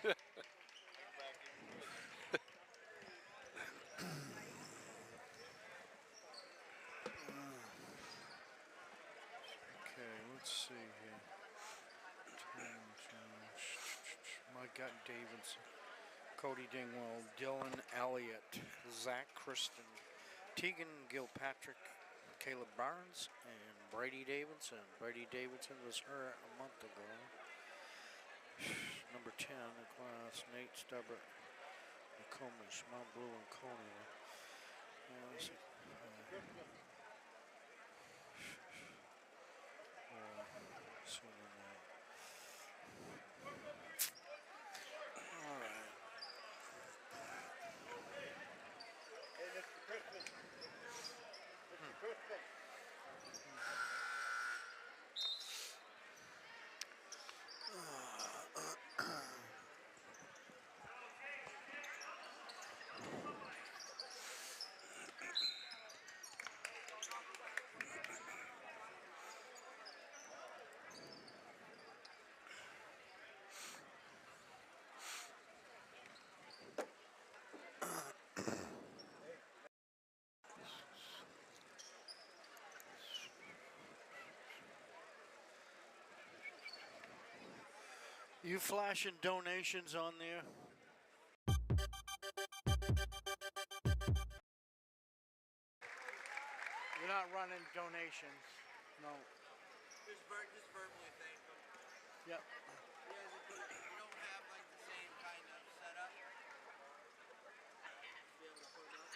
Okay, let's see here. Mike Davidson, Cody Dingwell, Dylan Elliott, Zach Kristen, Tegan Gilpatrick, Caleb Barnes, and Brady Davidson. Brady Davidson was her a month ago. Number 10 in the class, Nate Stubbert, Nokomis, Mount Blue, and Coney. Let's see. All right. Hey, Mr. Christmas. Mr. Christmas. You flashing donations on there? You're not running donations, no. Just verbally thank them. Yep. You don't have like the same kind of setup. Be able to put it up.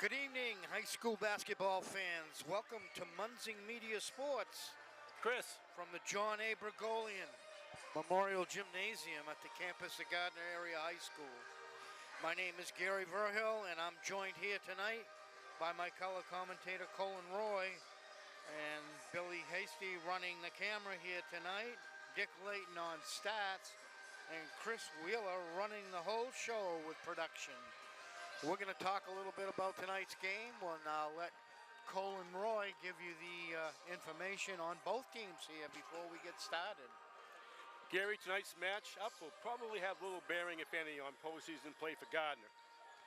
Good evening, high school basketball fans. Welcome to Munzing Media Sports. Chris. From the John A. Bergolian Memorial Gymnasium at the campus of Gardiner Area High School. My name is Gary Verhill, and I'm joined here tonight by my color commentator Colin Roy and Billy Hasty running the camera here tonight, Dick Layton on stats, and Chris Wheeler running the whole show with production. We're going to talk a little bit about tonight's game. We'll now let Colin Roy give you the information on both teams here before we get started. Gary, tonight's match-up will probably have little bearing, if any, on postseason play for Gardiner.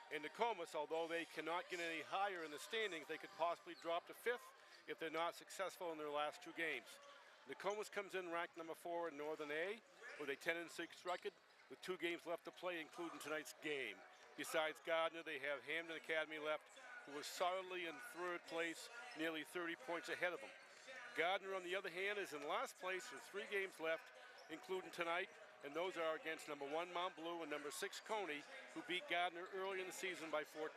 In Nokomis, although they cannot get any higher in the standings, they could possibly drop to 5th if they're not successful in their last 2 games. Nokomis comes in ranked number 4 in Northern A with a 10-6 record with 2 games left to play, including tonight's game. Besides Gardiner, they have Hamden Academy left, who was solidly in 3rd place, nearly 30 points ahead of them. Gardiner, on the other hand, is in last place with 3 games left, including tonight, and those are against number 1 Mount Blue and number 6 Coney, who beat Gardiner early in the season by 14.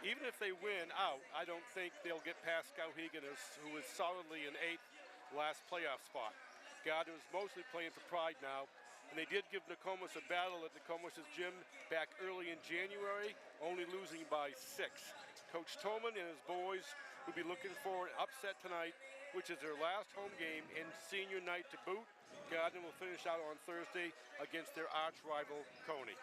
Even if they win out, I don't think they'll get past Skowhegan, who is solidly in 8th last playoff spot. Gardiner is mostly playing for pride now, and they did give Nokomis a battle at Nokomis' gym back early in January, only losing by 6. Coach Tolman and his boys will be looking for an upset tonight, which is their last home game and senior night to boot. Gardiner will finish out on Thursday against their arch rival, Coney.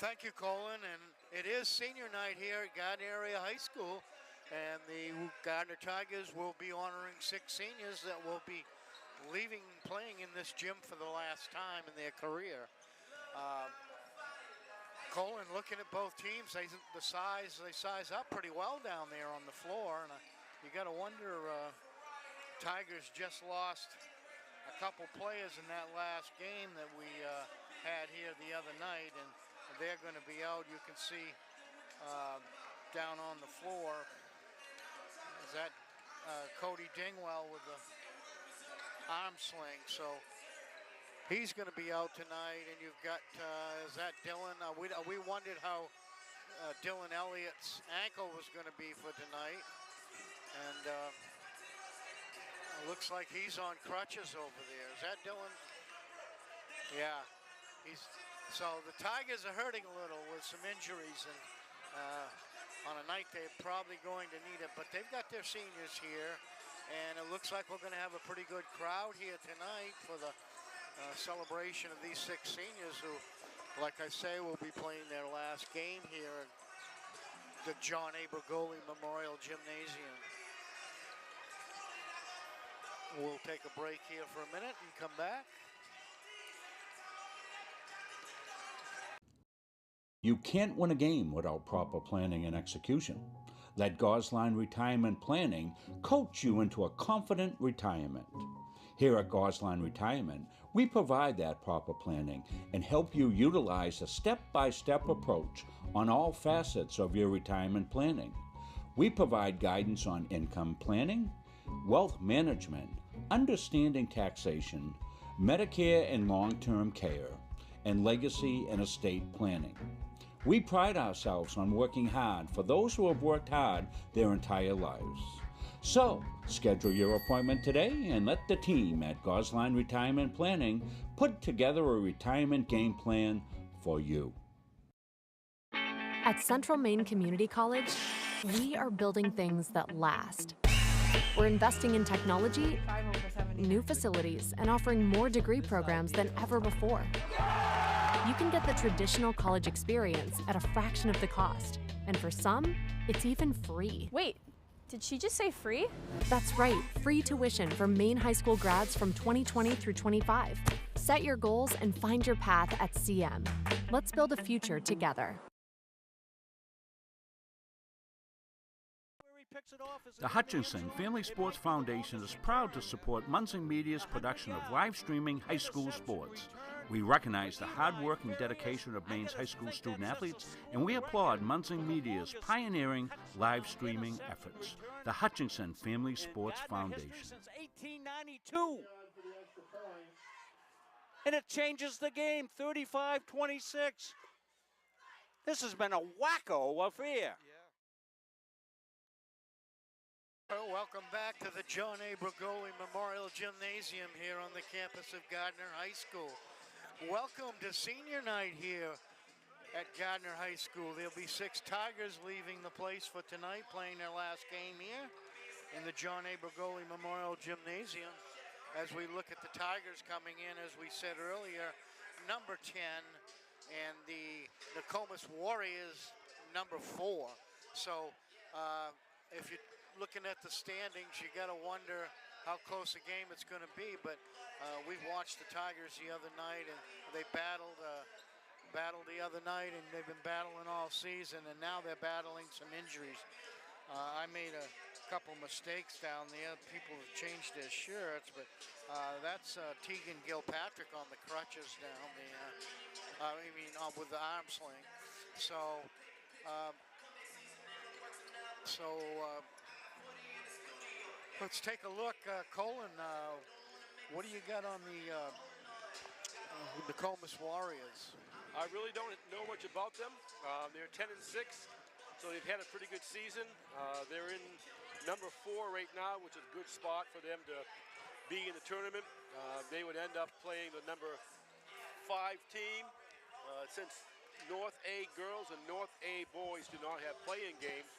Thank you, Colin. And it is senior night here at Gardiner Area High School, and the Gardiner Tigers will be honoring 6 seniors that will be playing in this gym for the last time in their career. Colin, looking at both teams, they size up pretty well down there on the floor, and you got to wonder, Tigers just lost a couple players in that last game that we had here the other night, and they're going to be out. You can see down on the floor, is that Cody Dingwell with the arm sling, so he's going to be out tonight. And you've got, is that Dylan? We wondered how Dylan Elliott's ankle was going to be for tonight, and looks like he's on crutches over there. Is that Dylan? Yeah, so the Tigers are hurting a little with some injuries, and on a night they're probably going to need it, but they've got their seniors here. And it looks like we're going to have a pretty good crowd here tonight for the celebration of these 6 seniors who, like I say, will be playing their last game here at the John A. Bergoli Memorial Gymnasium. We'll take a break here for a minute and come back. You can't win a game without proper planning and execution. Let Gosline Retirement Planning coach you into a confident retirement. Here at Gosline Retirement, we provide that proper planning and help you utilize a step-by-step approach on all facets of your retirement planning. We provide guidance on income planning, wealth management, understanding taxation, Medicare and long-term care, and legacy and estate planning. We pride ourselves on working hard for those who have worked hard their entire lives. So, schedule your appointment today and let the team at Gosline Retirement Planning put together a retirement game plan for you. At Central Maine Community College, we are building things that last. We're investing in technology, new facilities, and offering more degree programs than ever before. You can get the traditional college experience at a fraction of the cost. And for some, it's even free. Wait, did she just say free? That's right, free tuition for Maine high school grads from 2020 through 25. Set your goals and find your path at CM. Let's build a future together. The Hutchinson Family Sports Foundation is proud to support Munzing Media's production of live streaming high school sports. We recognize the hard work and dedication of Maine's high school student athletes, and we applaud Munzing Media's pioneering live streaming efforts. The Hutchinson Family Sports Foundation. Since 1892. And it changes the game, 35-26. This has been a wacko affair. Welcome back to the John A. Brigoli Memorial Gymnasium here on the campus of Gardiner High School. Welcome to senior night here at Gardiner High School. There'll be 6 Tigers leaving the place for tonight, playing their last game here in the John A. Brigoli Memorial Gymnasium. As we look at the Tigers coming in, as we said earlier, number 10, and the Nokomis Warriors, number 4. So if you're looking at the standings, you got to wonder how close a game it's going to be. But we watched the Tigers the other night, and they battled the other night, and they've been battling all season, and now they're battling some injuries. I made a couple mistakes down there. People have changed their shirts, but that's Tegan Gilpatrick on the crutches down there. With the arm sling. So let's take a look. Colin, what do you got on the Nokomis Warriors? I really don't know much about them. They're 10-6, so they've had a pretty good season. They're in number 4 right now, which is a good spot for them to be in the tournament. They would end up playing the number 5 team. Since North A girls and North A boys do not have playing games,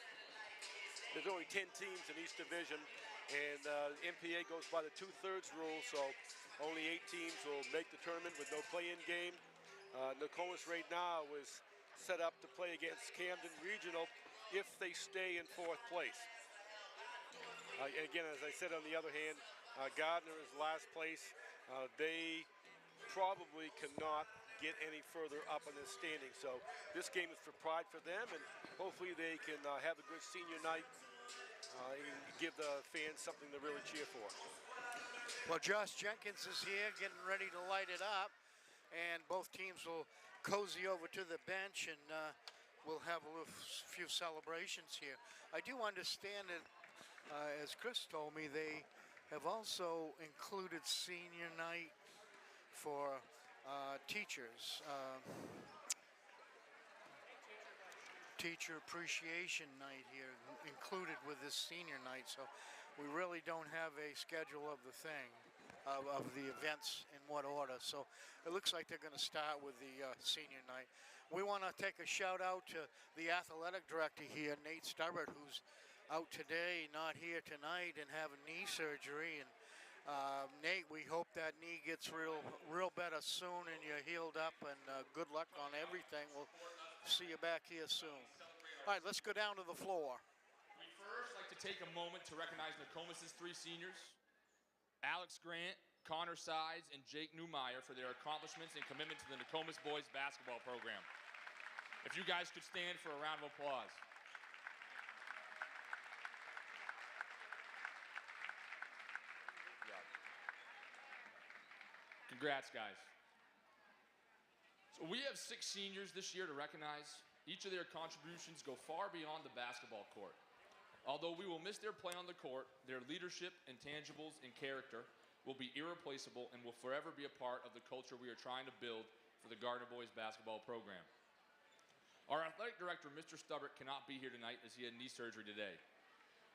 there's only 10 teams in each division, and MPA goes by the 2/3 rule, so only 8 teams will make the tournament with no play-in game. Nokomis right now is set up to play against Camden Regional if they stay in 4th place. Again, as I said, on the other hand, Gardiner is last place. They probably cannot get any further up in the standing, so this game is for pride for them, and hopefully they can have a good senior night and give the fans something to really cheer for. Well, Josh Jenkins is here getting ready to light it up, and both teams will cozy over to the bench, and we'll have a few celebrations here. I do understand that, as Chris told me, they have also included senior night for teachers. Teacher appreciation night here included with this senior night, so we really don't have a schedule of the thing, of the events in what order. So it looks like they're going to start with the senior night. We want to take a shout out to the athletic director here, Nate Stubbart, who's out today, not here tonight, and having knee surgery. And Nate, we hope that knee gets real better soon and you're healed up, and good luck on everything. We'll see you back here soon. All right, let's go down to the floor. We first like to take a moment to recognize Nokomis' 3 seniors, Alex Grant, Connor Sides, and Jake Newmeyer, for their accomplishments and commitment to the Nokomis boys basketball program. If you guys could stand for a round of applause. Congrats, guys. So we have 6 seniors this year to recognize. Each of their contributions go far beyond the basketball court. Although we will miss their play on the court, their leadership, intangibles, and character will be irreplaceable and will forever be a part of the culture we are trying to build for the Gardiner boys basketball program. Our athletic director, Mr. Stubbart, cannot be here tonight as he had knee surgery today.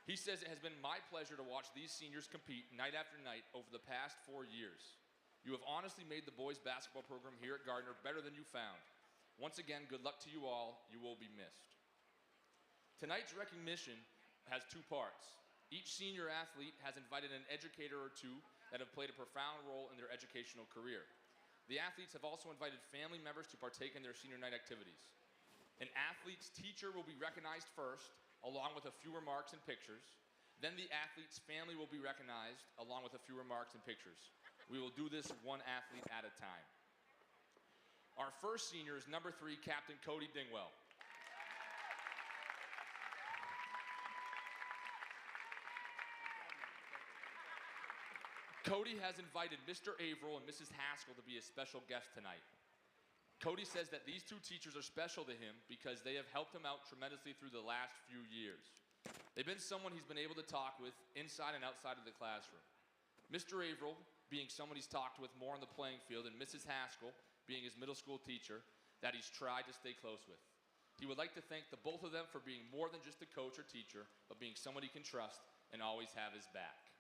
He says it has been my pleasure to watch these seniors compete night after night over the past 4 years. You have honestly made the boys basketball program here at Gardiner better than you found. Once again, good luck to you all. You will be missed. Tonight's recognition has 2 parts. Each senior athlete has invited an educator or 2 that have played a profound role in their educational career. The athletes have also invited family members to partake in their senior night activities. An athlete's teacher will be recognized first, along with a few remarks and pictures. Then the athlete's family will be recognized, along with a few remarks and pictures. We will do this 1 athlete at a time. Our first senior is number 3, Captain Cody Dingwell. Cody has invited Mr. Averill and Mrs. Haskell to be a special guest tonight. Cody says that these 2 teachers are special to him because they have helped him out tremendously through the last few years. They've been someone he's been able to talk with inside and outside of the classroom. Mr. Averill being someone he's talked with more on the playing field, and Mrs. Haskell being his middle school teacher that he's tried to stay close with. He would like to thank the both of them for being more than just a coach or teacher, but being someone he can trust and always have his back.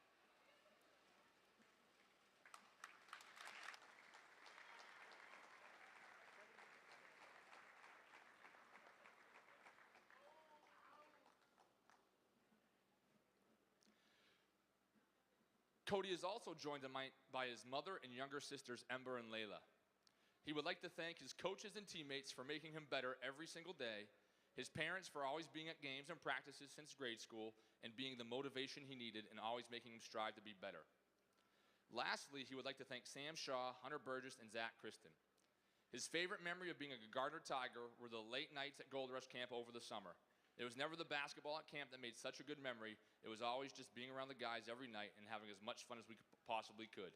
Cody is also joined by his mother and younger sisters, Ember and Layla. He would like to thank his coaches and teammates for making him better every single day, his parents for always being at games and practices since grade school and being the motivation he needed and always making him strive to be better. Lastly, he would like to thank Sam Shaw, Hunter Burgess, and Zach Kristen. His favorite memory of being a Gardiner Tiger were the late nights at Gold Rush Camp over the summer. It was never the basketball at camp that made such a good memory. It was always just being around the guys every night and having as much fun as we possibly could.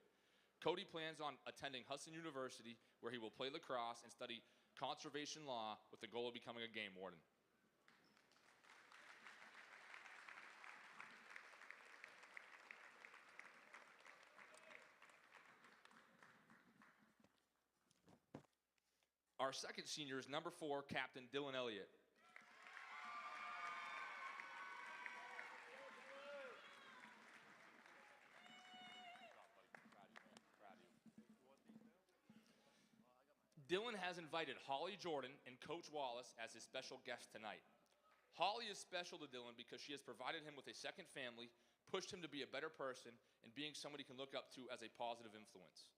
Cody plans on attending Hudson University, where he will play lacrosse and study conservation law with the goal of becoming a game warden. Our second senior is number 4, Captain Dylan Elliott. Dylan has invited Holly Jordan and Coach Wallace as his special guests tonight. Holly is special to Dylan because she has provided him with a second family, pushed him to be a better person, and being someone he can look up to as a positive influence.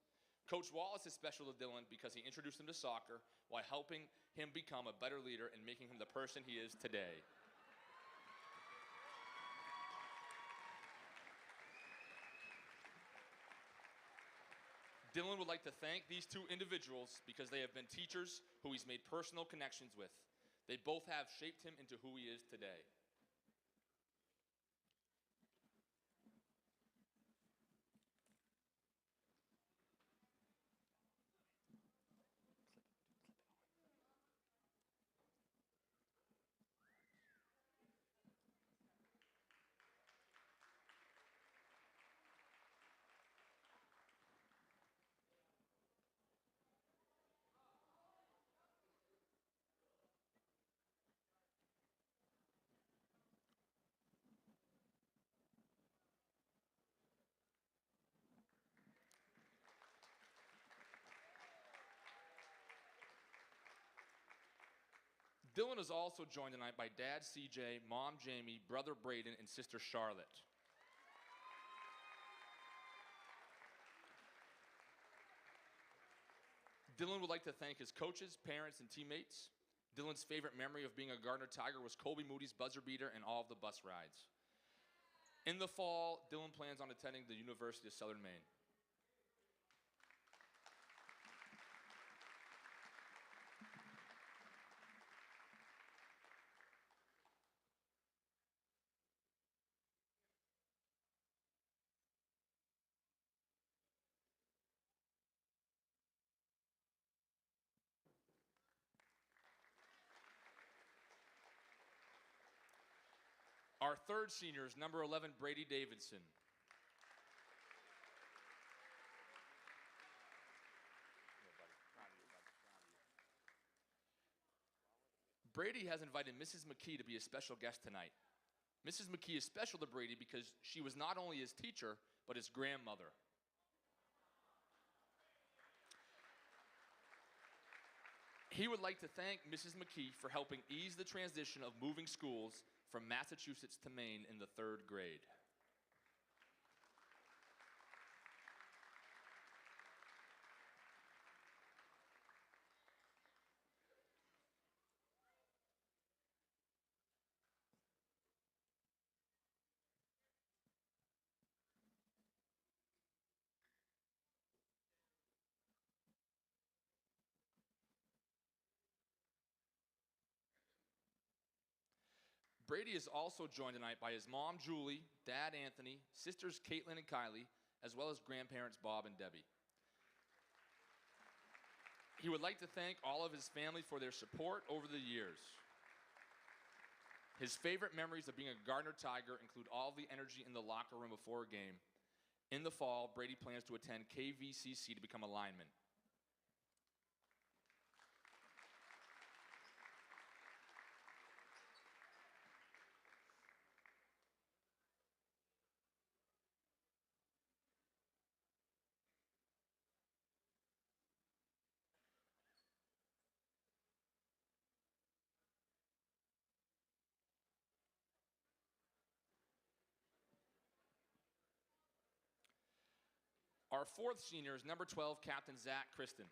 Coach Wallace is special to Dylan because he introduced him to soccer while helping him become a better leader and making him the person he is today. Dylan would like to thank these two individuals because they have been teachers who he's made personal connections with. They both have shaped him into who he is today. Dylan is also joined tonight by Dad CJ, Mom Jamie, Brother Braden, and Sister Charlotte. Dylan would like to thank his coaches, parents, and teammates. Dylan's favorite memory of being a Gardiner Tiger was Colby Moody's buzzer beater and all of the bus rides. In the fall, Dylan plans on attending the University of Southern Maine. Our third senior is number 11, Brady Davidson. Brady has invited Mrs. McKee to be a special guest tonight. Mrs. McKee is special to Brady because she was not only his teacher, but his grandmother. He would like to thank Mrs. McKee for helping ease the transition of moving schools from Massachusetts to Maine in the 3rd grade. Brady is also joined tonight by his mom, Julie, dad, Anthony, sisters, Caitlin and Kylie, as well as grandparents, Bob and Debbie. He would like to thank all of his family for their support over the years. His favorite memories of being a Gardiner Tiger include all the energy in the locker room before a game. In the fall, Brady plans to attend KVCC to become a lineman. Our fourth senior is number 12, Captain Zach Kristen.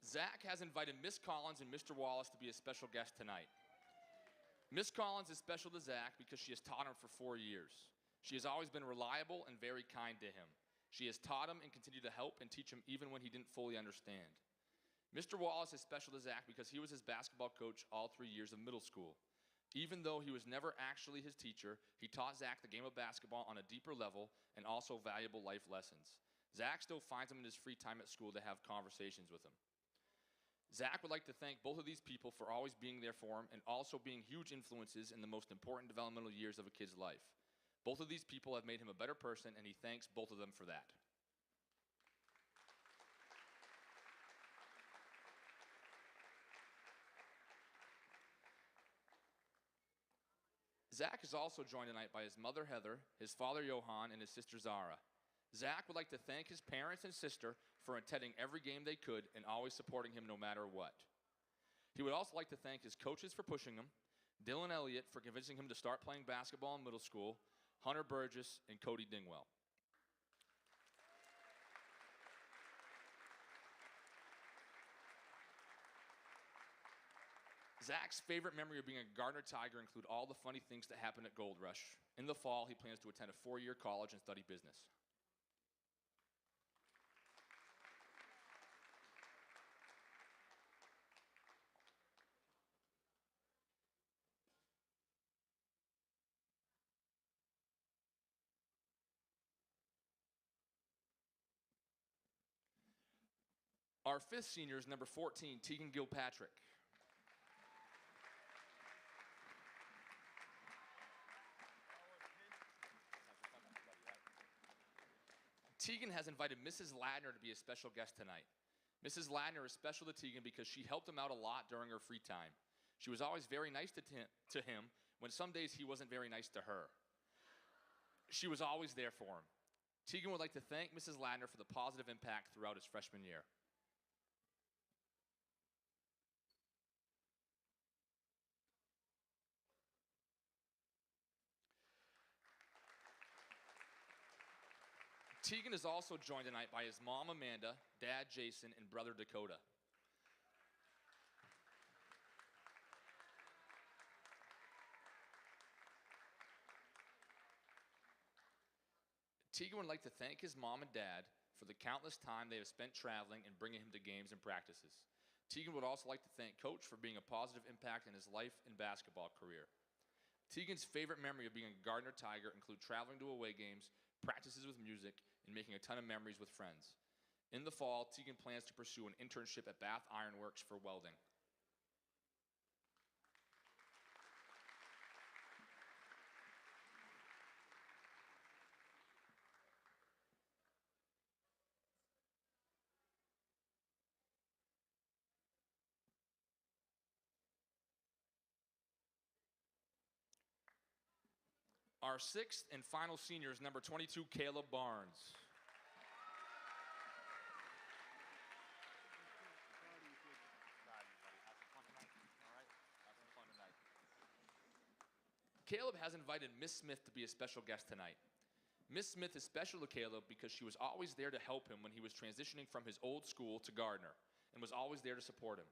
Zach has invited Miss Collins and Mr. Wallace to be a special guest tonight. Miss Collins is special to Zach because she has taught him for 4 years. She has always been reliable and very kind to him. She has taught him and continued to help and teach him even when he didn't fully understand. Mr. Wallace is special to Zach because he was his basketball coach all 3 years of middle school. Even though he was never actually his teacher, he taught Zach the game of basketball on a deeper level and also valuable life lessons. Zach still finds him in his free time at school to have conversations with him. Zach would like to thank both of these people for always being there for him and also being huge influences in the most important developmental years of a kid's life. Both of these people have made him a better person, and he thanks both of them for that. Zach is also joined tonight by his mother, Heather, his father, Johan, and his sister, Zara. Zach would like to thank his parents and sister for attending every game they could and always supporting him no matter what. He would also like to thank his coaches for pushing him, Dylan Elliott for convincing him to start playing basketball in middle school, Hunter Burgess, and Cody Dingwell. Zach's favorite memory of being a Gardiner Tiger include all the funny things that happen at Gold Rush. In the fall, he plans to attend a 4-year college and study business. Our fifth senior is number 14, Tegan Gilpatrick. Tegan has invited Mrs. Ladner to be a special guest tonight. Mrs. Ladner is special to Tegan because she helped him out a lot during her free time. She was always very nice to him when some days he wasn't very nice to her. She was always there for him. Tegan would like to thank Mrs. Ladner for the positive impact throughout his freshman year. Tegan is also joined tonight by his mom, Amanda, dad, Jason, and brother, Dakota. Tegan would like to thank his mom and dad for the countless time they have spent traveling and bringing him to games and practices. Tegan would also like to thank Coach for being a positive impact in his life and basketball career. Tegan's favorite memory of being a Gardiner Tiger include traveling to away games, practices with music, and making a ton of memories with friends. In the fall, Tegan plans to pursue an internship at Bath Iron Works for welding. Our sixth and final senior is number 22, Caleb Barnes. Caleb has invited Miss Smith to be a special guest tonight. Miss Smith is special to Caleb because she was always there to help him when he was transitioning from his old school to Gardiner and was always there to support him.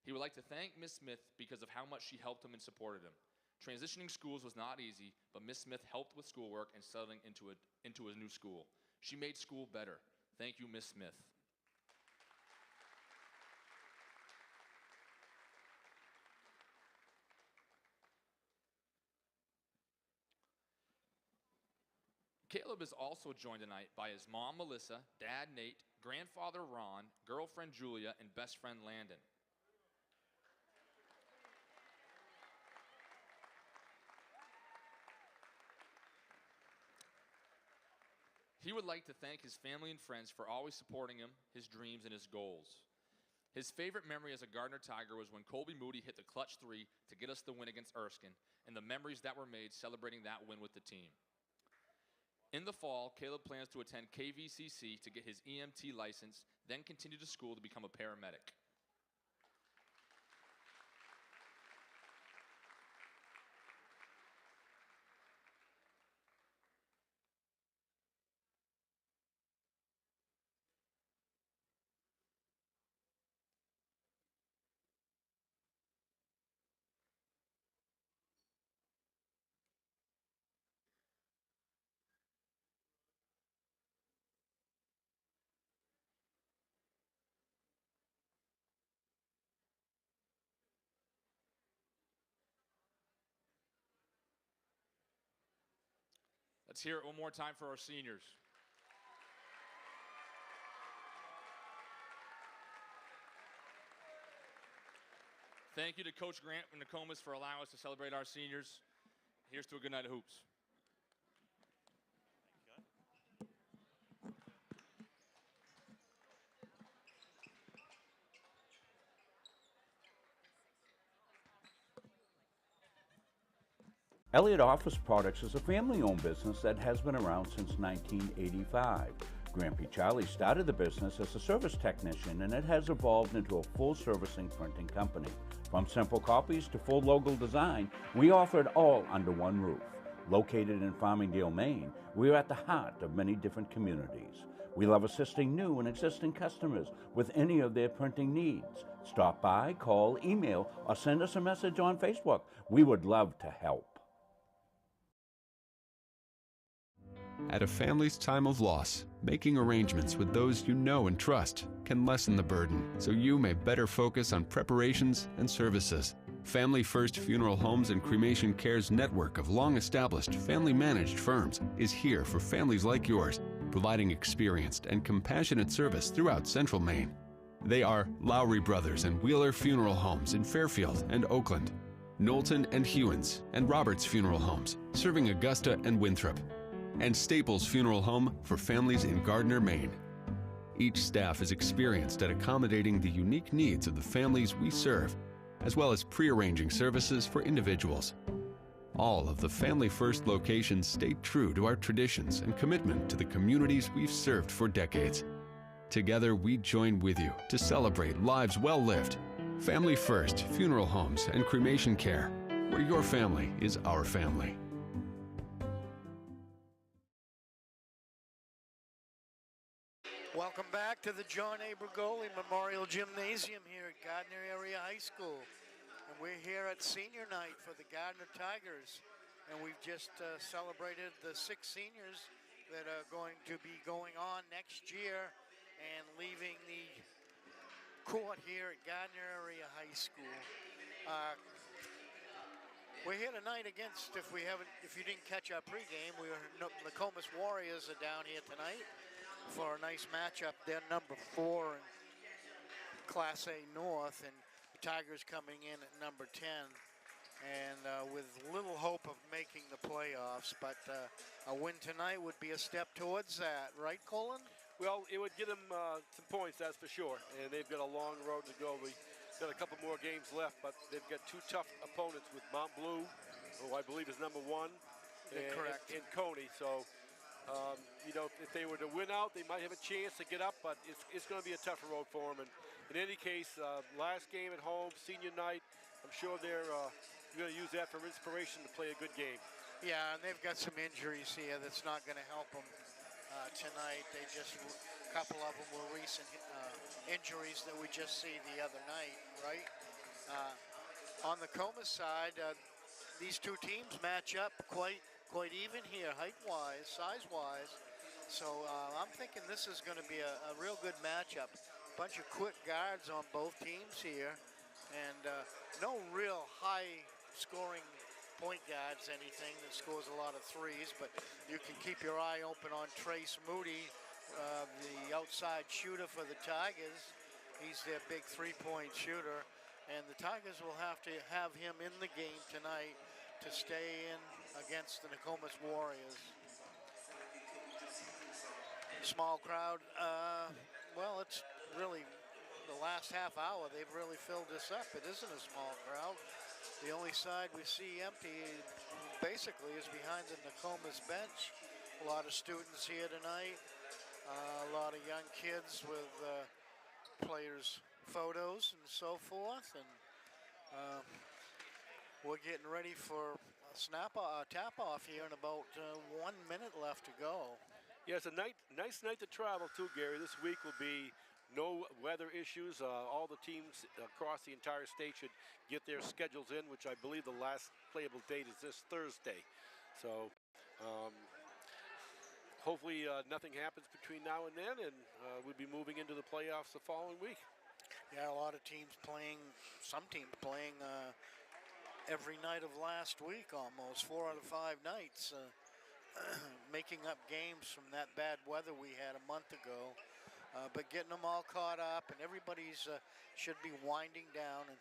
He would like to thank Miss Smith because of how much she helped him and supported him. Transitioning schools was not easy, but Miss Smith helped with schoolwork and settling into a new school. She made school better. Thank you, Miss Smith. Caleb is also joined tonight by his mom, Melissa, dad, Nate, grandfather, Ron, girlfriend, Julia, and best friend, Landon. He would like to thank his family and friends for always supporting him, his dreams, and his goals. His favorite memory as a Gardiner Tiger was when Colby Moody hit the clutch 3 to get us the win against Erskine, and the memories that were made celebrating that win with the team. In the fall, Caleb plans to attend KVCC to get his EMT license, then continue to school to become a paramedic. Let's hear it one more time for our seniors. Thank you to Coach Grant and Nokomis for allowing us to celebrate our seniors. Here's to a good night of hoops. Elliott Office Products is a family-owned business that has been around since 1985. Grampy Charlie started the business as a service technician, and it has evolved into a full-servicing printing company. From simple copies to full logo design, we offer it all under one roof. Located in Farmingdale, Maine, we are at the heart of many different communities. We love assisting new and existing customers with any of their printing needs. Stop by, call, email, or send us a message on Facebook. We would love to help. At a family's time of loss, making arrangements with those you know and trust can lessen the burden, so you may better focus on preparations and services. Family First Funeral Homes and Cremation Care's network of long-established, family-managed firms is here for families like yours, providing experienced and compassionate service throughout Central Maine. They are Lowry Brothers and Wheeler Funeral Homes in Fairfield and Oakland, Knowlton and Hewins and Roberts Funeral Homes, serving Augusta and Winthrop, and Staples Funeral Home for families in Gardiner, Maine. Each staff is experienced at accommodating the unique needs of the families we serve, as well as pre-arranging services for individuals. All of the Family First locations stay true to our traditions and commitment to the communities we've served for decades. Together, we join with you to celebrate lives well lived. Family First Funeral Homes and Cremation Care, where your family is our family. Welcome back to the John A. Bergoli Memorial Gymnasium here at Gardiner Area High School. And we're here at senior night for the Gardiner Tigers. And we've just celebrated the 6 seniors that are going to be going on next year and leaving the court here at Gardiner Area High School. We're here tonight against, if you didn't catch our pregame, the Nokomis Warriors are down here tonight for a nice matchup. They're number 4 in Class A North, and the Tigers coming in at number 10, and with little hope of making the playoffs. But a win tonight would be a step towards that, right, Colin? Well, it would get them some points, that's for sure. And they've got a long road to go. We've got a couple more games left, but they've got 2 tough opponents with Mount Blue, who I believe is number 1, correct, and Coney. So, you know, if they were to win out, they might have a chance to get up, but it's going to be a tougher road for them. And in any case, last game at home, senior night, I'm sure they're going to use that for inspiration to play a good game. Yeah, and they've got some injuries here that's not going to help them tonight. A couple of them were recent injuries that we just see the other night, right? On the Nokomis side, these 2 teams match up quite even here, height-wise, size-wise. So I'm thinking this is going to be a real good matchup. Bunch of quick guards on both teams here, and no real high-scoring point guards, anything that scores a lot of threes, but you can keep your eye open on Trace Moody, the outside shooter for the Tigers. He's their big 3-point shooter, and the Tigers will have to have him in the game tonight to stay in against the Nokomis Warriors. Small crowd. Well, it's really the last half hour. They've really filled this up. It isn't a small crowd. The only side we see empty basically is behind the Nokomis bench. A lot of students here tonight. A lot of young kids with players' photos and so forth. And we're getting ready for a tap-off here in about 1 minute left to go. Yeah, it's a nice night to travel too, Gary. This week will be no weather issues. All the teams across the entire state should get their schedules in, which I believe the last playable date is this Thursday. So hopefully nothing happens between now and then, and we'll be moving into the playoffs the following week. Yeah, a lot of teams playing, some teams playing every night of last week almost, 4 out of 5 nights. making up games from that bad weather we had a month ago. But getting them all caught up, and everybody's should be winding down. And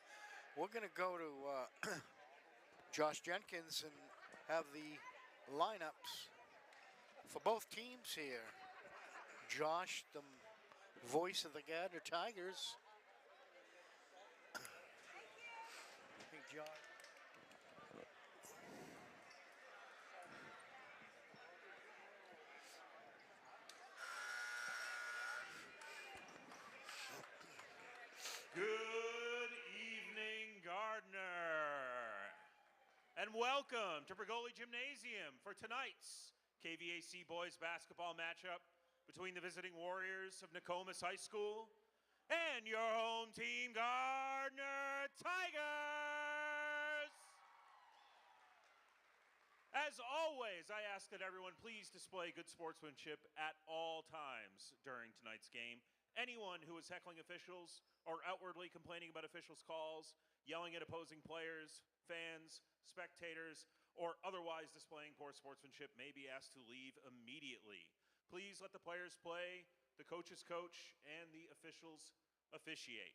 we're going to go to Josh Jenkins and have the lineups for both teams here. Josh, the voice of the Gardiner Tigers. Hey, Josh. Good evening, Gardiner, and welcome to Bergoli Gymnasium for tonight's KVAC boys basketball matchup between the visiting Warriors of Nokomis High School and your home team, Gardiner Tigers. As always, I ask that everyone please display good sportsmanship at all times during tonight's game. Anyone who is heckling officials or outwardly complaining about officials' calls, yelling at opposing players, fans, spectators, or otherwise displaying poor sportsmanship may be asked to leave immediately. Please let the players play, the coaches coach, and the officials officiate.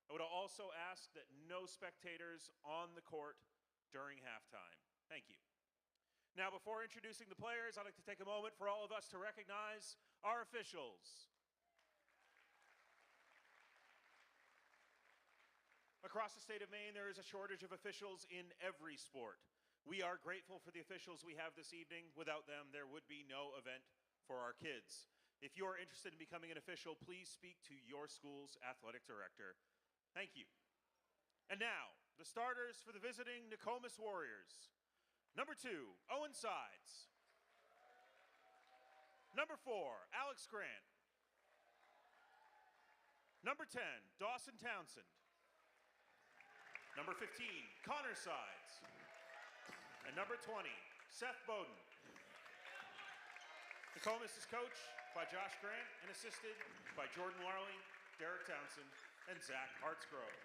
I would also ask that no spectators on the court during halftime. Thank you. Now, before introducing the players, I'd like to take a moment for all of us to recognize our officials. Across the state of Maine, there is a shortage of officials in every sport. We are grateful for the officials we have this evening. Without them, there would be no event for our kids. If you are interested in becoming an official, please speak to your school's athletic director. Thank you. And now, the starters for the visiting Nokomis Warriors. Number 2, Owen Sides. Number 4, Alex Grant. Number 10, Dawson Townsend. Number 15, Connor Sides. And number 20, Seth Bowden. Nokomis is coached by Josh Grant and assisted by Jordan Larley, Derek Townsend, and Zach Hartsgrove.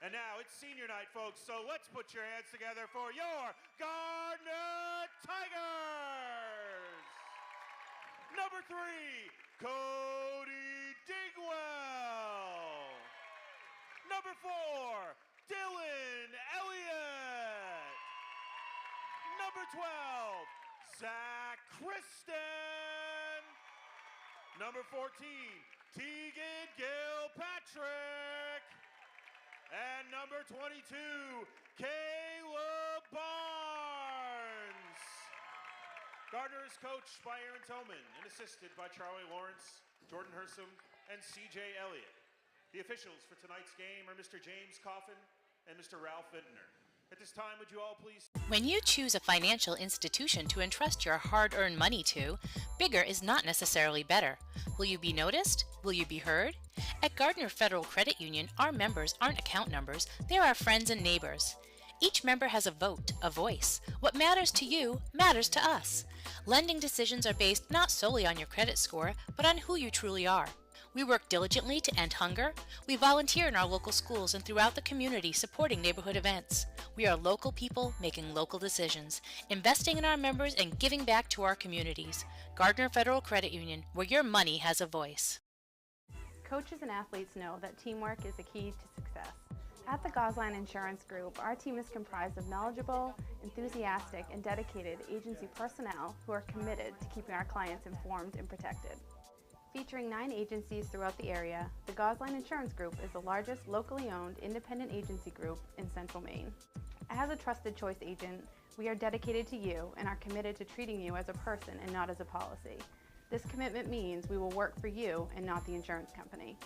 And now it's senior night, folks, so let's put your hands together for your Gardiner Tigers! Number 3, Cody Digwell. Number 4, Dylan Elliott. Number 12, Zach Kristen. Number 14, Tegan Gilpatrick. And number 22, Caleb Barnes. Gardiner is coached by Aaron Tillman and assisted by Charlie Lawrence, Jordan Hersom, and CJ Elliott. The officials for tonight's game are Mr. James Coffin and Mr. Ralph Vintner. At this time, would you all please... When you choose a financial institution to entrust your hard-earned money to, bigger is not necessarily better. Will you be noticed? Will you be heard? At Gardiner Federal Credit Union, our members aren't account numbers, they are our friends and neighbors. Each member has a vote, a voice. What matters to you matters to us. Lending decisions are based not solely on your credit score, but on who you truly are. We work diligently to end hunger. We volunteer in our local schools and throughout the community supporting neighborhood events. We are local people making local decisions, investing in our members and giving back to our communities. Gardiner Federal Credit Union, where your money has a voice. Coaches and athletes know that teamwork is the key to success. At the Gosline Insurance Group, our team is comprised of knowledgeable, enthusiastic, and dedicated agency personnel who are committed to keeping our clients informed and protected. Featuring 9 agencies throughout the area, the Gosline Insurance Group is the largest locally owned independent agency group in Central Maine. As a trusted choice agent, we are dedicated to you and are committed to treating you as a person and not as a policy. This commitment means we will work for you and not the insurance company.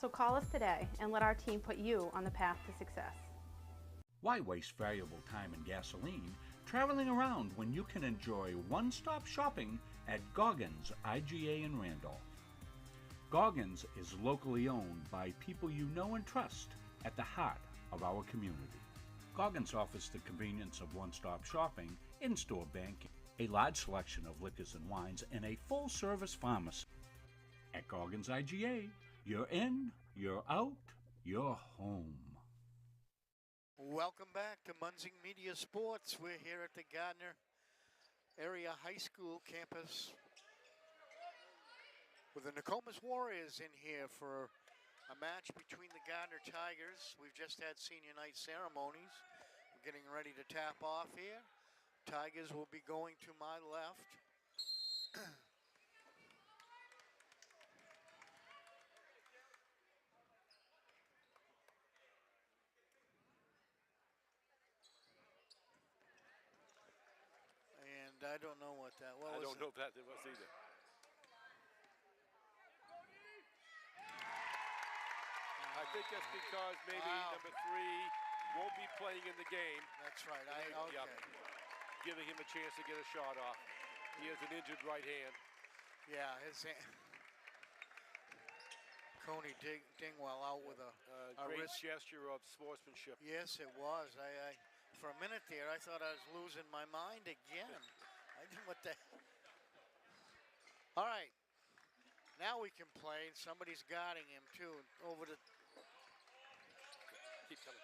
So call us today and let our team put you on the path to success. Why waste valuable time and gasoline traveling around when you can enjoy one-stop shopping at Goggins IGA in Randolph? Goggins is locally owned by people you know and trust at the heart of our community. Goggins offers the convenience of one-stop shopping, in-store banking, a large selection of liquors and wines, and a full-service pharmacy. At Goggins IGA, you're in, you're out, you're home. Welcome back to Munzing Media Sports. We're here at the Gardiner area high school campus with the Nokomis Warriors in here for a match between the Gardiner Tigers. We've just had senior night ceremonies. We're getting ready to tap off here. Tigers will be going to my left. And I don't know what that was. I don't know if that was either. I think that's because maybe number 3 won't be playing in the game. That's right. Okay. Yep. Giving him a chance to get a shot off. He has an injured right hand. Yeah, his hand. Coney Dingwell out with a great wrist gesture of sportsmanship. Yes, it was. I for a minute there, I thought I was losing my mind again. I didn't what the. All right, now we can play. And somebody's guarding him too. Over to. Keep coming.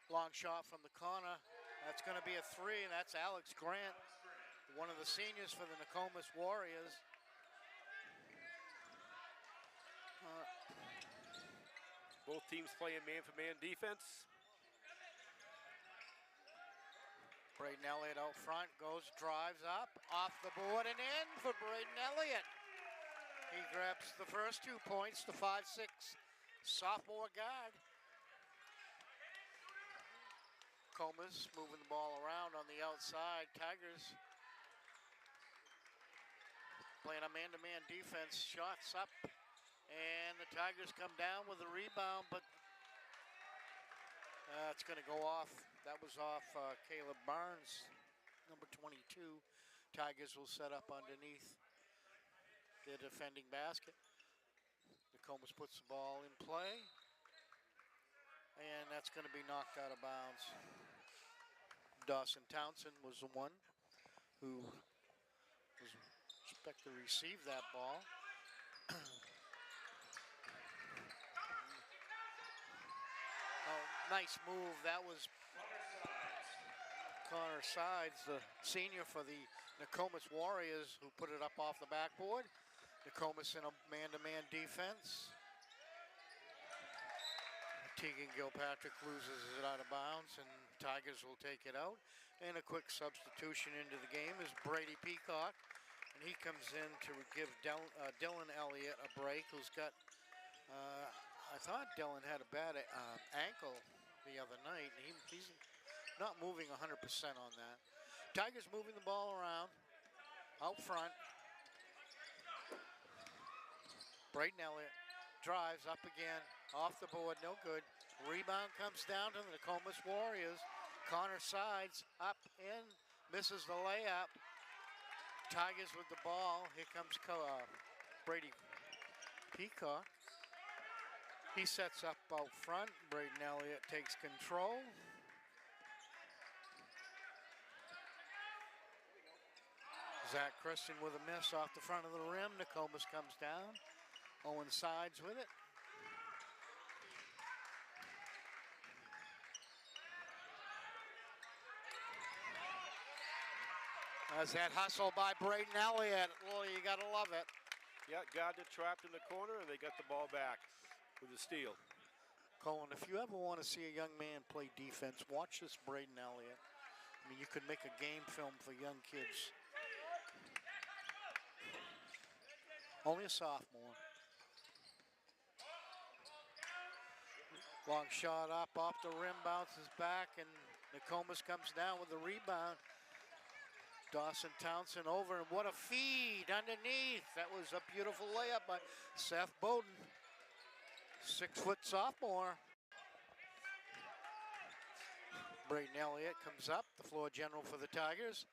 Long shot from the corner. That's going to be a 3, and that's Alex Grant, one of the seniors for the Nokomis Warriors. Both teams playing man-for-man defense. Braden Elliott out front, drives up, off the board and in for Braden Elliott. He grabs the first 2 points, the 5'6" sophomore guard. Comas moving the ball around on the outside. Tigers playing a man-to-man defense, shots up, and the Tigers come down with a rebound, but it's going to go off. That was off Caleb Barnes, number 22. Tigers will set up underneath their defending basket. Nokomis puts the ball in play, and that's going to be knocked out of bounds. Dawson Townsend was the one who was expected to receive that ball. Oh, nice move. That was Connor Sides, the senior for the Nokomis Warriors, who put it up off the backboard. Nokomis in a man-to-man defense. Tegan Gilpatrick loses it out of bounds, and Tigers will take it out. And a quick substitution into the game is Brady Peacock, and he comes in to give Dylan Elliott a break, who's got, I thought Dylan had a bad ankle the other night, and he's not moving 100% on that. Tigers moving the ball around, out front. Braden Elliott drives up again, off the board, no good. Rebound comes down to the Nokomis Warriors. Connor Sides, up, in, misses the layup. Tigers with the ball. Here comes Brady Peacock. He sets up out front. Braden Elliott takes control. Zach Christian with a miss off the front of the rim. Nokomis comes down. Owen Sides with it. As that hustle by Braden Elliott. Well, you gotta love it. Yeah, Gardner trapped in the corner, and they got the ball back with a steal. Colin, if you ever want to see a young man play defense, watch this Braden Elliott. I mean, you could make a game film for young kids. Only a sophomore. Long shot up, off the rim, bounces back, and Nokomis comes down with the rebound. Dawson Townsend over, and what a feed underneath. That was a beautiful layup by Seth Bowden. 6-foot sophomore. Braden Elliott comes up, the floor general for the Tigers.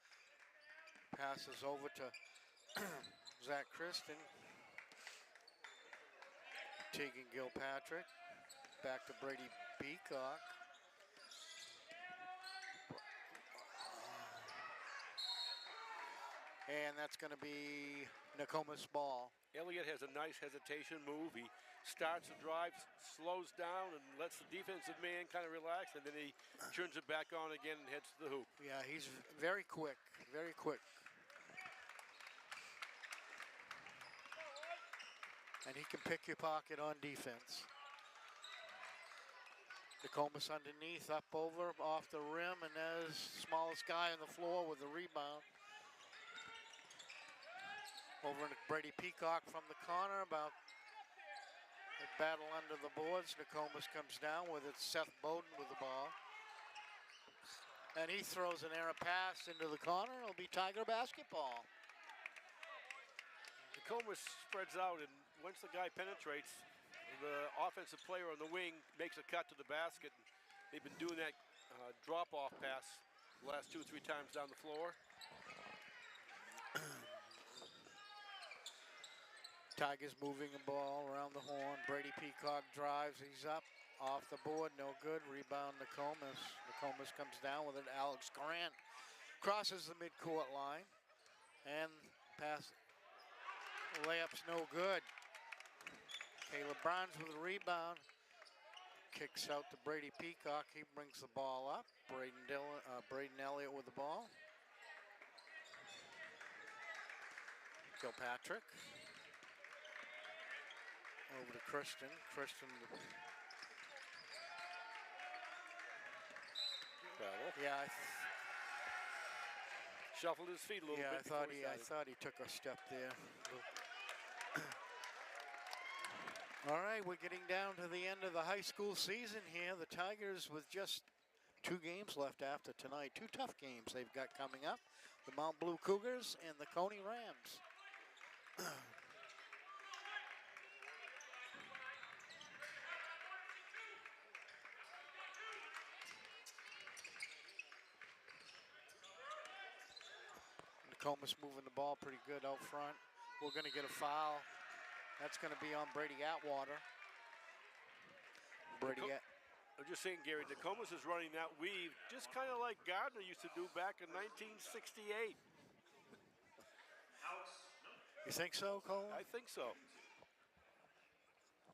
Passes over to Zach Christian. Tegan Gilpatrick. Back to Brady Peacock. And that's going to be Nokomis ball. Elliott has a nice hesitation move. He starts the drive, slows down, and lets the defensive man kind of relax, and then he turns it back on again and heads to the hoop. Yeah, he's very quick. very quick. And he can pick your pocket on defense. Nokomis underneath, up over, off the rim, and there's smallest guy on the floor with the rebound. Over to Brady Peacock from the corner, about a battle under the boards. Nokomis comes down with it. Seth Bowden with the ball. And he throws an error pass into the corner. It'll be Tiger basketball. Nokomis spreads out, and once the guy penetrates, the offensive player on the wing makes a cut to the basket. They've been doing that drop-off pass the last 2 or 3 times down the floor. Tigers moving the ball around the horn. Brady Peacock drives. He's up. Off the board. No good. Rebound Nokomis. Nokomis comes down with it. Alex Grant crosses the midcourt line. And pass. Layup's no good. Caleb Barnes with a rebound. Kicks out to Brady Peacock. He brings the ball up. Braden Elliott with the ball. Kilpatrick. Over to Christian. Christian. Yeah. Shuffled his feet a little bit. I thought he took a step there. All right, we're getting down to the end of the high school season here. The Tigers with just 2 games left after tonight. 2 tough games they've got coming up. The Mount Blue Cougars and the Coney Rams. Nokomis moving the ball pretty good out front. We're going to get a foul. That's going to be on Brady Atwater. I'm just saying, Gary, Nokomis is running that weave just kind of like Gardiner used to do back in 1968. You think so, Cole? I think so.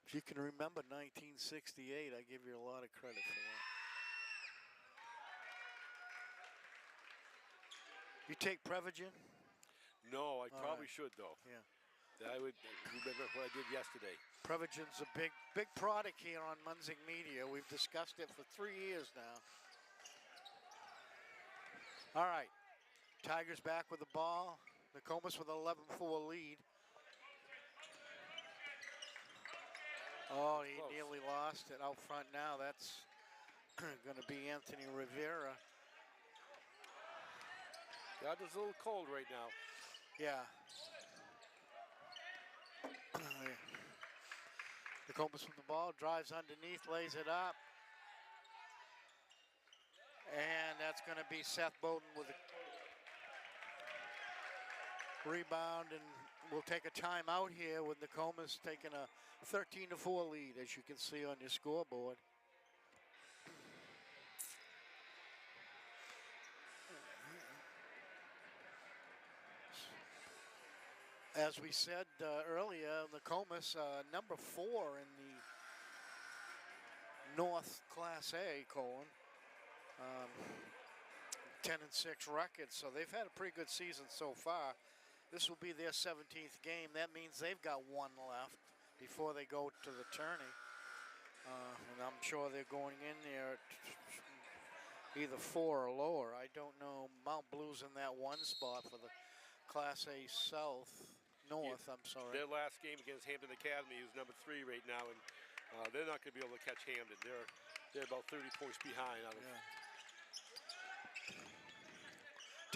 If you can remember 1968, I give you a lot of credit for that. You take Prevagen? No, I probably should, though. Yeah. I would remember what I did yesterday. Prevagen's a big product here on Munzing Media. We've discussed it for 3 years now. All right. Tigers back with the ball. Nokomis with an 11-4 lead. Oh, he nearly lost it out front now. That's going to be Anthony Rivera. Gardner's a little cold right now. Yeah. Nokomis with the ball, drives underneath, lays it up. And that's going to be Seth Bowden with a rebound, and we'll take a timeout here with Nokomis taking a 13-4 lead, as you can see on your scoreboard. As we said earlier, Nokomis number 4 in the North Class A, Colin. 10-6 record, so they've had a pretty good season so far. This will be their 17th game. That means they've got 1 left before they go to the tourney. And I'm sure they're going in there at either 4 or lower. I don't know. Mount Blue's in that 1 spot for the Class A North, I'm sorry. Their last game against Hampton Academy is number 3 right now, and they're not going to be able to catch Hampton. They're about 30 points behind on them.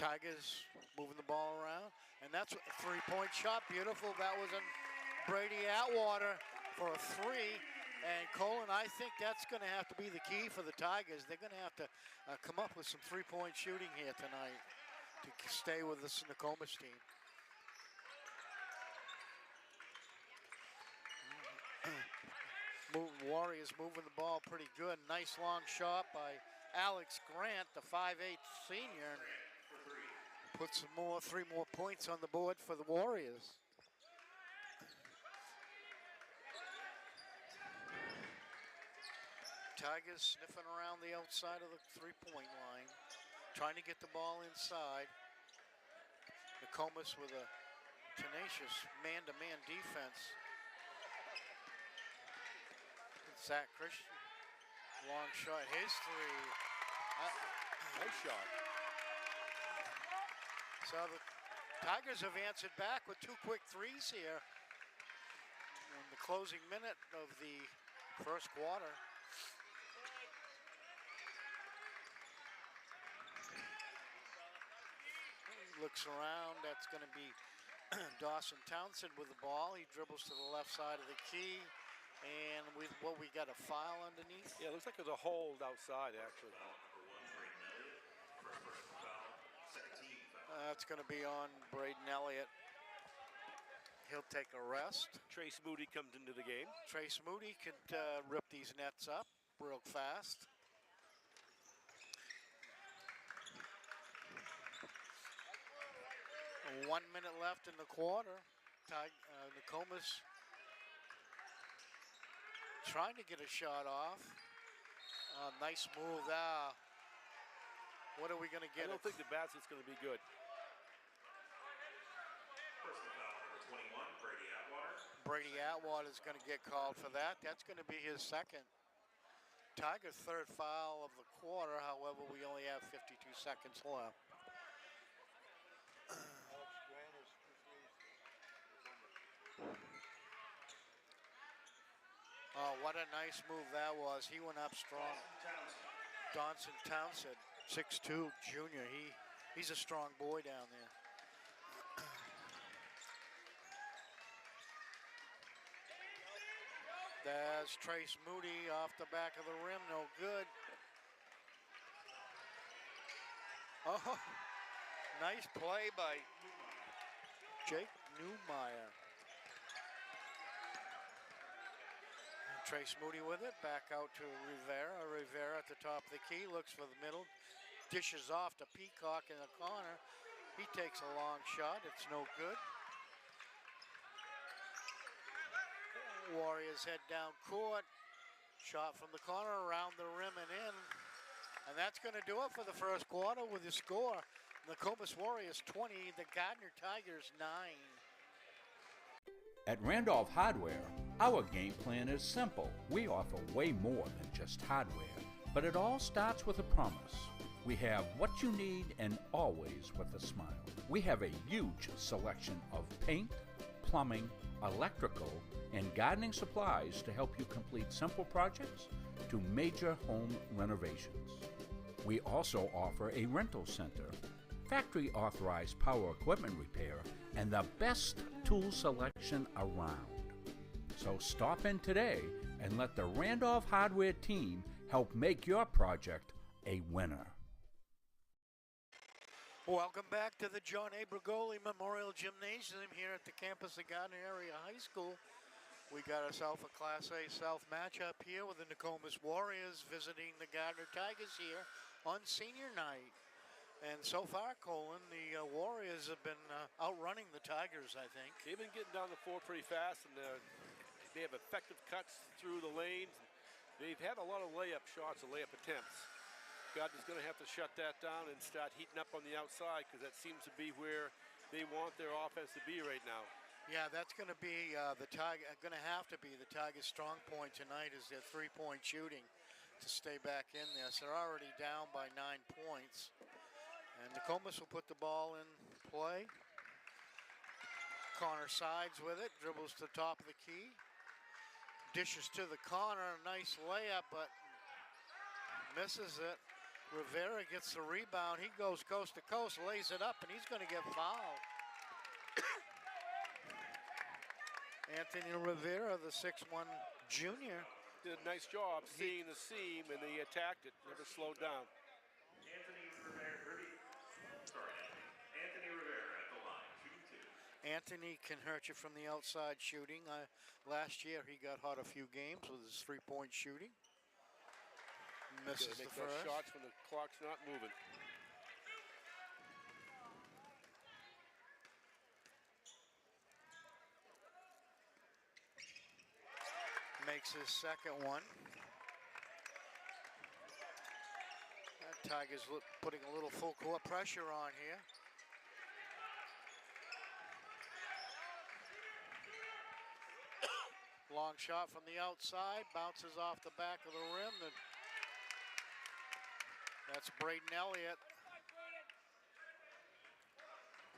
Tigers moving the ball around, and that's a 3-point shot. Beautiful. That was on Brady Atwater for a 3. And Colin, I think that's going to have to be the key for the Tigers. They're going to have to come up with some 3-point shooting here tonight to stay with this Nokomis team. Warriors moving the ball pretty good. Nice long shot by Alex Grant, the 5'8" senior. Put 3 more points on the board for the Warriors. Tigers sniffing around the outside of the 3-point line, trying to get the ball inside. Nokomis with a tenacious man-to-man defense. Zach Christian, long shot, his three. Nice shot. So the Tigers have answered back with 2 quick threes here in the closing minute of the first quarter. Looks around, that's going to be Dawson Townsend with the ball. He dribbles to the left side of the key, and with what we got a foul underneath. Yeah, it looks like there's a hold outside, actually. That's going to be on Braden Elliott. He'll take a rest. Trace Moody comes into the game. Trace Moody could rip these nets up real fast. 1 minute left in the quarter. Nokomis trying to get a shot off. Nice move there. What are we going to get? I don't think the basket's going to be good. Brady Atwater is going to get called for that. That's going to be his second. Tiger's third foul of the quarter. However, we only have 52 seconds left. Oh, what a nice move that was. He went up strong. Dawson Townsend, 6'2", junior. He's a strong boy down there. There's Trace Moody off the back of the rim, no good. Oh, nice play by Jake Newmeyer. Trace Moody with it, back out to Rivera. Rivera at the top of the key, looks for the middle, dishes off to Peacock in the corner. He takes a long shot, it's no good. Warriors head down court, shot from the corner, around the rim and in. And that's going to do it for the first quarter with the score. Nokomis Warriors 20, the Gardiner Tigers 9. At Randolph Hardware, our game plan is simple. We offer way more than just hardware, but it all starts with a promise. We have what you need and always with a smile. We have a huge selection of paint, plumbing, electrical, and gardening supplies to help you complete simple projects to major home renovations. We also offer a rental center, factory authorized power equipment repair, and the best tool selection around. So stop in today and let the Randolph Hardware team help make your project a winner. Welcome back to the John A. Brigoli Memorial Gymnasium here at the campus of Gardiner Area High School. We got ourselves a Class A South matchup here with the Nokomis Warriors visiting the Gardiner Tigers here on senior night. And so far, Colin, the Warriors have been outrunning the Tigers, I think. They've been getting down the floor pretty fast, and they have effective cuts through the lanes. They've had a lot of layup shots and layup attempts. Gardner's going to have to shut that down and start heating up on the outside, because that seems to be where they want their offense to be right now. Yeah, that's going to be the Tigers' strong point tonight is their three-point shooting to stay back in there. So they're already down by 9 points. And Nokomis will put the ball in play. Connor sides with it, dribbles to the top of the key. Dishes to the corner, nice layup, but misses it. Rivera gets the rebound. He goes coast to coast, lays it up, and he's going to get fouled. Anthony Rivera, the 6'1" junior. Did a nice job seeing the seam, and he attacked it, never slowed down. Anthony Rivera at the line, shooting 2. Anthony can hurt you from the outside shooting. Last year he got hot a few games with his three-point shooting. Misses the first. Shots when the clock's not moving. Makes his second one. Tigers putting a little full court pressure on here. long shot from the outside, bounces off the back of the rim. That's Braden Elliott.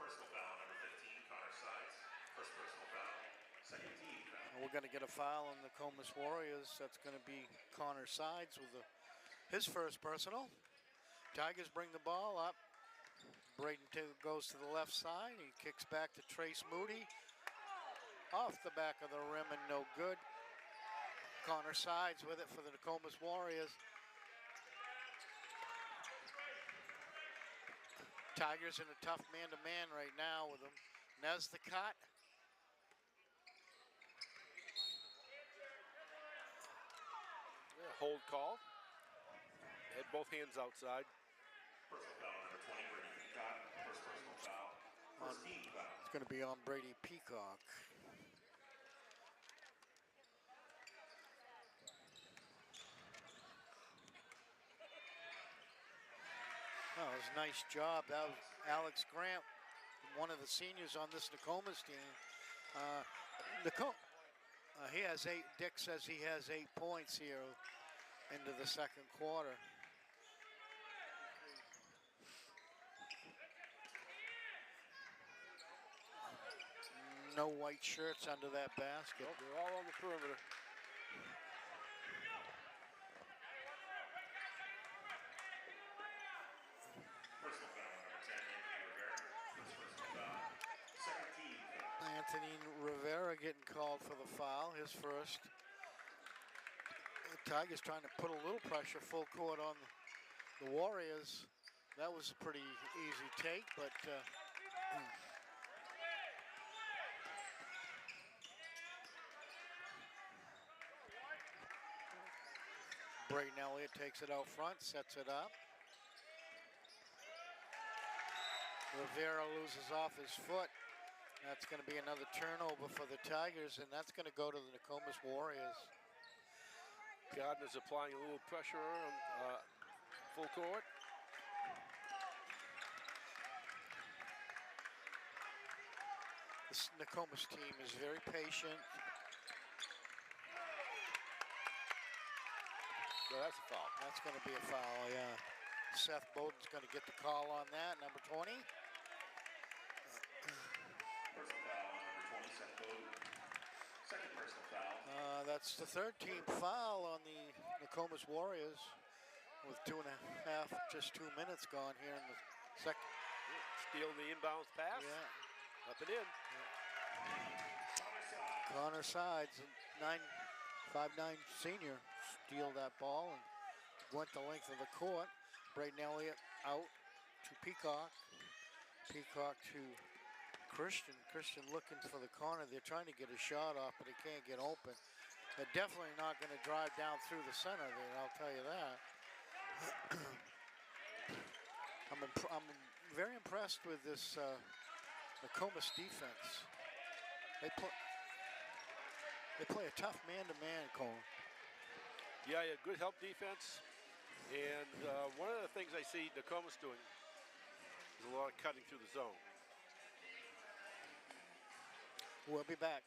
Personal foul, number 15, Connor Sides. First personal foul, second team foul. And we're going to get a foul on the Nokomis Warriors. That's going to be Connor Sides with his first personal. Tigers bring the ball up. Braden goes to the left side. He kicks back to Trace Moody. Off the back of the rim and no good. Connor Sides with it for the Nokomis Warriors. Tigers in a tough man-to-man right now with them. Nez the cut. Yeah, hold call. Had both hands outside. Personal foul, number 20, Brady Peacock. First personal foul. First team foul. It's going to be on Brady Peacock. Oh, it was a nice job. That was Alex Grant, one of the seniors on this Nokomis team. He has 8. Dick says he has 8 points here into the second quarter. No white shirts under that basket. Nope, they're all on the perimeter. Personal foul, number 10, Anthony Rivera. First personal foul. Second team foul. Anthony Rivera getting called for the foul, his first. The Tigers trying to put a little pressure full court on the Warriors. That was a pretty easy take, but Braden Elliott takes it out front, sets it up. Rivera loses off his foot. That's going to be another turnover for the Tigers, and that's going to go to the Nokomis Warriors. Gardiner's applying a little pressure on full court. This Nokomis team is very patient. So that's a foul. That's going to be a foul, yeah. Seth Bowden's going to get the call on that, number 20. Personal foul, number 20, Seth Bowden. Second personal foul. That's the third team foul on the Nokomis Warriors with 2.5, just 2 minutes gone here in the second. Stealing the inbounds pass. Yeah. Up and in. Connor Sides, 5'9" senior, steal that ball and went the length of the court. Braden Elliott out to Peacock. Peacock to Christian. Christian looking for the corner. They're trying to get a shot off, but they can't get open. They're definitely not going to drive down through the center there, I'll tell you that. I'm very impressed with this Nokomis defense. They play a tough man-to-man, Cole. Yeah, good help defense. And one of the things I see Nokomis doing is a lot of cutting through the zone. We'll be back.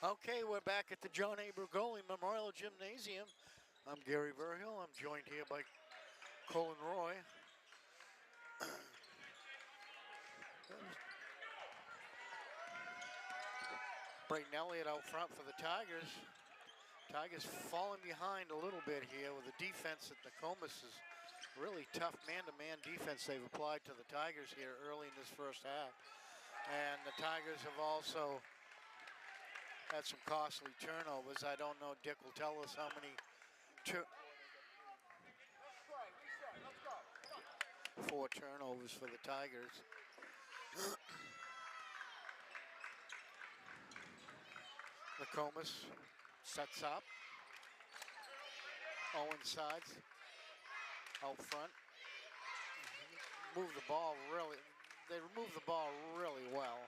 Okay, we're back at the John A. Brugoli Memorial Gymnasium. I'm Gary Verhill. I'm joined here by Colin Roy. Brayden Elliott out front for the Tigers. Tigers falling behind a little bit here with the defense at Nokomis is really tough man-to-man defense they've applied to the Tigers here early in this first half. And the Tigers have also had some costly turnovers. I don't know, Dick will tell us how many. 4 turnovers for the Tigers. Nokomis sets up. Owen sides out front. Move the ball really, they remove the ball really well.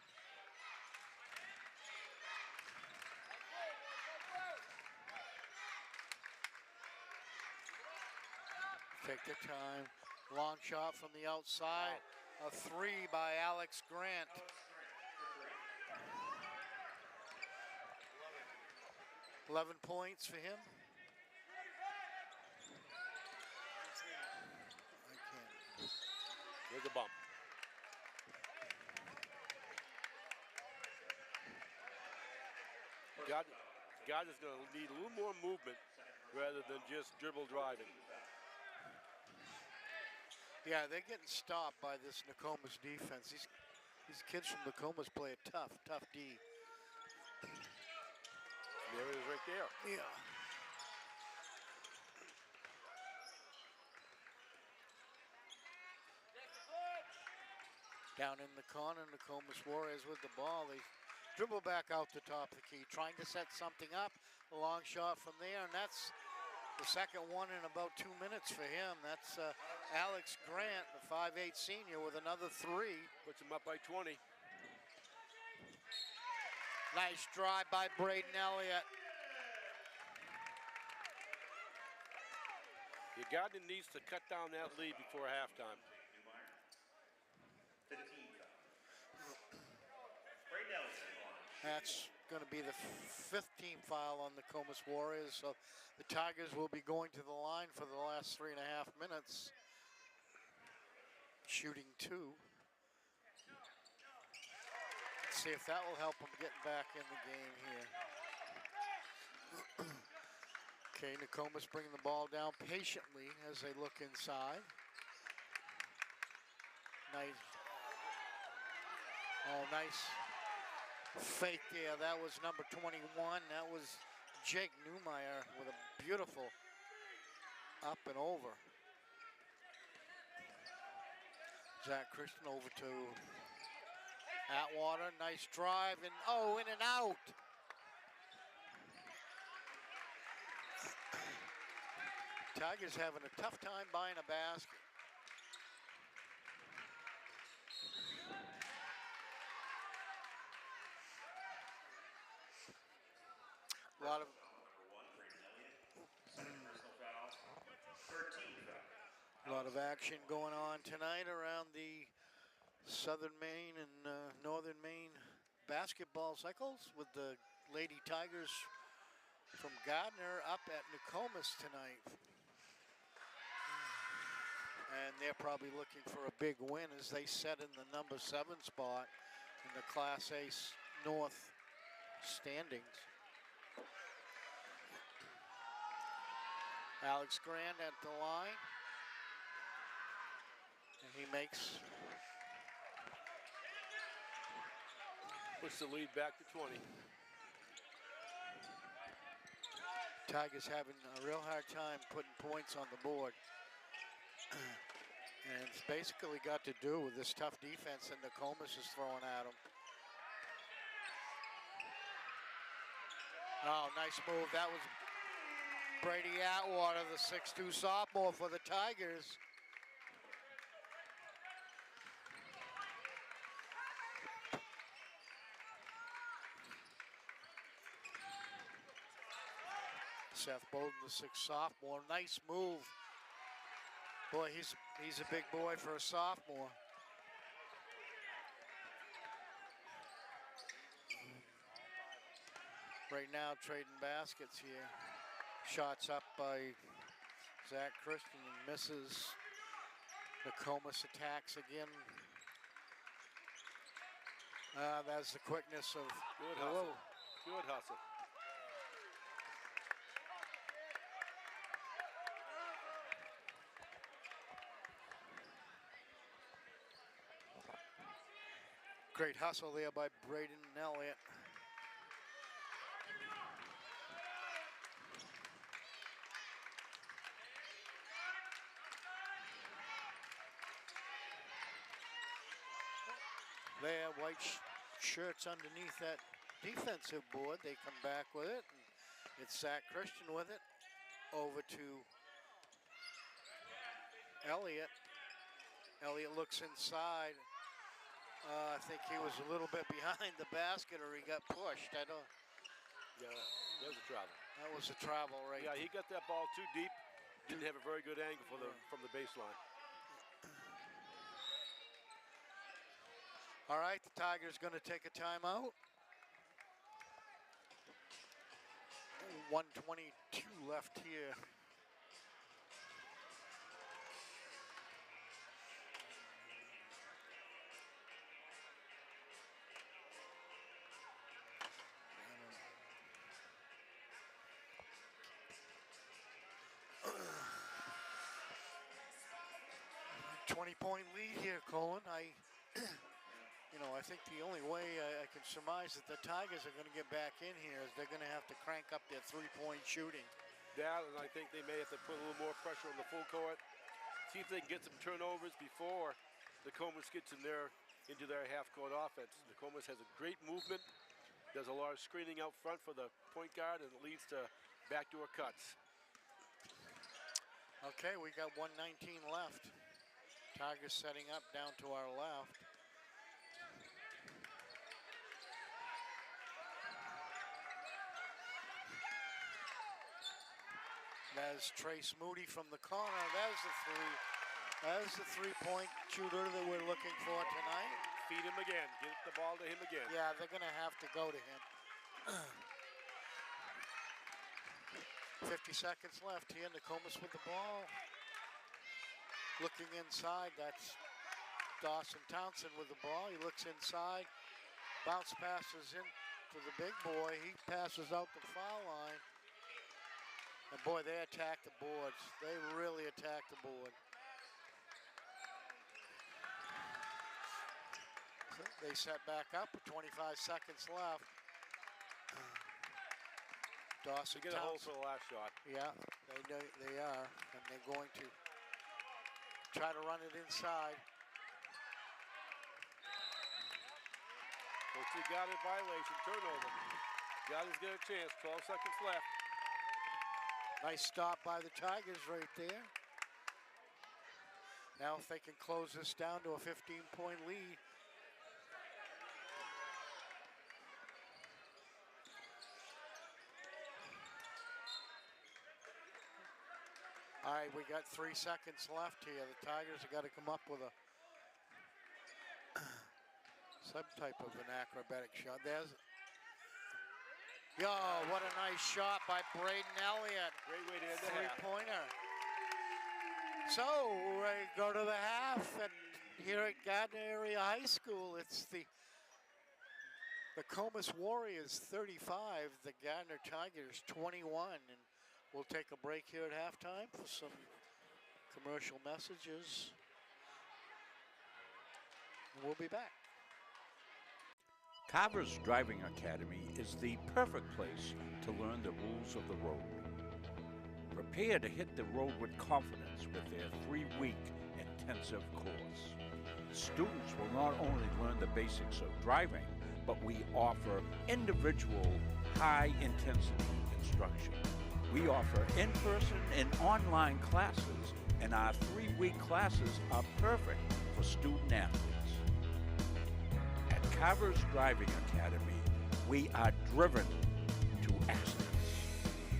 Take their time. Long shot from the outside. A 3 by Alex Grant. $11 points for him. Here's the bump. God is going to need a little more movement rather than just dribble driving. Yeah, they're getting stopped by this Nokomis defense. These kids from Nokomis play a tough D. There it is right there. Yeah. Down in the corner, Nokomis Warriors with the ball. They dribble back out the top of the key, trying to set something up. A long shot from there, and that's the second one in about 2 minutes for him. That's Alex Grant, the 5'8" senior, with another 3. Puts him up by 20. Nice drive by Brayden Elliott. The Gardiner needs to cut down that lead before halftime. 15 That's going to be the 5th team foul on the Nokomis Warriors. So the Tigers will be going to the line for the last 3.5 minutes. Shooting 2. Let's see if that will help them getting back in the game here. Okay, Nokomis bringing the ball down patiently as they look inside. Nice. Oh, nice fake there. That was number 21. That was Jake Newmeyer with a beautiful up and over. Zach Christian over to Atwater. Nice drive and oh, in and out. Tigers having a tough time buying a basket. A lot of action going on tonight around the Southern Maine and Northern Maine basketball cycles with the Lady Tigers from Gardiner up at Nokomis tonight. And they're probably looking for a big win as they set in the number 7 spot in the Class A North standings. Alex Grant at the line. And he puts the lead back to 20. Tigers having a real hard time putting points on the board. And it's basically got to do with this tough defense that Nokomis is throwing at them. Oh, nice move. That was Brady Atwater, the 6'2" sophomore for the Tigers. Seth Bowden, the 6th sophomore. Nice move. Boy, he's a big boy for a sophomore. Right now, trading baskets here. Shots up by Zach Christian and misses. Nokomis attacks again. That's the quickness of. Good hustle. Good hustle. Great hustle there by Braden Elliott. There, white shirts underneath that defensive board. They come back with it. And it's Zach Christian with it. Over to Elliott. Elliott looks inside. I think he was a little bit behind the basket, or he got pushed. I don't. Yeah, that was a travel. That was a travel, right? Yeah, he got that ball too deep. Didn't have a very good angle for from the baseline. All right, the Tigers going to take a timeout. 1:22 left here. A 20-point lead here, Colin. I think the only way I can surmise that the Tigers are going to get back in here is they're going to have to crank up their three-point shooting. That, and I think they may have to put a little more pressure on the full court. See if they can get some turnovers before Nokomis gets into their half-court offense. Nokomis has a great movement, does a lot of screening out front for the point guard, and it leads to backdoor cuts. Okay, we got 1:19 left. Tigers setting up down to our left. That's Trace Moody from the corner. That's the three-point shooter that we're looking for tonight. Feed him again. Get the ball to him again. Yeah, they're going to have to go to him. 50 seconds left here. Nokomis with the ball. Looking inside. That's Dawson Townsend with the ball. He looks inside. Bounce passes in to the big boy. He passes out the foul line. And boy, they attack the boards. They really attack the board. So they set back up with 25 seconds left. Dawson get a hold for the last shot. Yeah, they are. And they're going to try to run it inside. Let's see, got a violation, turnover. Got get a chance, 12 seconds left. Nice stop by the Tigers right there. Now if they can close this down to a 15-point lead. All right, we got 3 seconds left here. The Tigers have got to come up with a some type of an acrobatic shot. What a nice shot by Braden Elliott. Great way to end the half. Three-pointer. So we go to the half, and here at Gardiner Area High School, it's the Nokomis Warriors 35, the Gardiner Tigers 21, and we'll take a break here at halftime for some commercial messages. And we'll be back. Carver's Driving Academy is the perfect place to learn the rules of the road. Prepare to hit the road with confidence with their 3-week intensive course. Students will not only learn the basics of driving, but we offer individual, high-intensity instruction. We offer in-person and online classes, and our 3-week classes are perfect for student athletes. At Carver's Driving Academy, we are driven to excellence.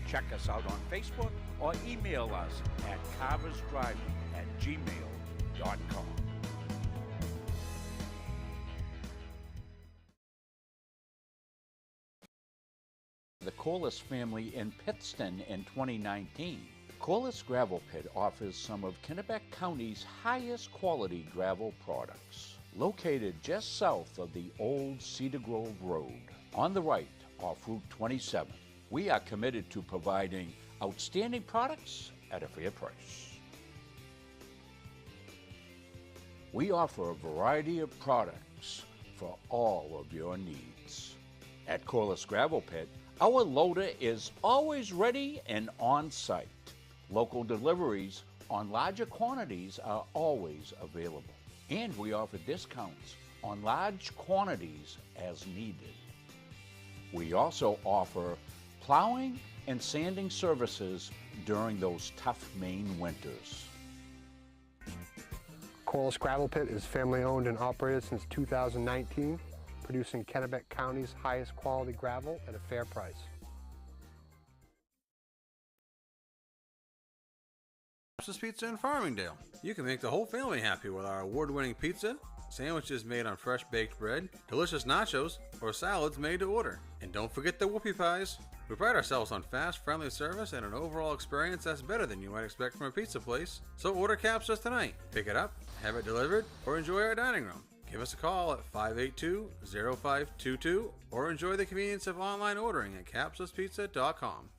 Check us out on Facebook or email us at carversdriving@gmail.com. The Corliss family in Pittston in 2019. Corliss Gravel Pit offers some of Kennebec County's highest quality gravel products. Located just south of the old Cedar Grove Road. On the right, off Route 27. We are committed to providing outstanding products at a fair price. We offer a variety of products for all of your needs. At Corliss Gravel Pit, our loader is always ready and on site. Local deliveries on larger quantities are always available. And we offer discounts on large quantities as needed. We also offer plowing and sanding services during those tough Maine winters. Corliss Gravel Pit is family owned and operated since 2019, producing Kennebec County's highest quality gravel at a fair price. Capsa's Pizza in Farmingdale. You can make the whole family happy with our award-winning pizza, sandwiches made on fresh baked bread, delicious nachos, or salads made to order. And don't forget the whoopie pies. We pride ourselves on fast, friendly service and an overall experience that's better than you might expect from a pizza place. So order Capsa's tonight. Pick it up, have it delivered, or enjoy our dining room. Give us a call at 582-0522 or enjoy the convenience of online ordering at capsaspizza.com.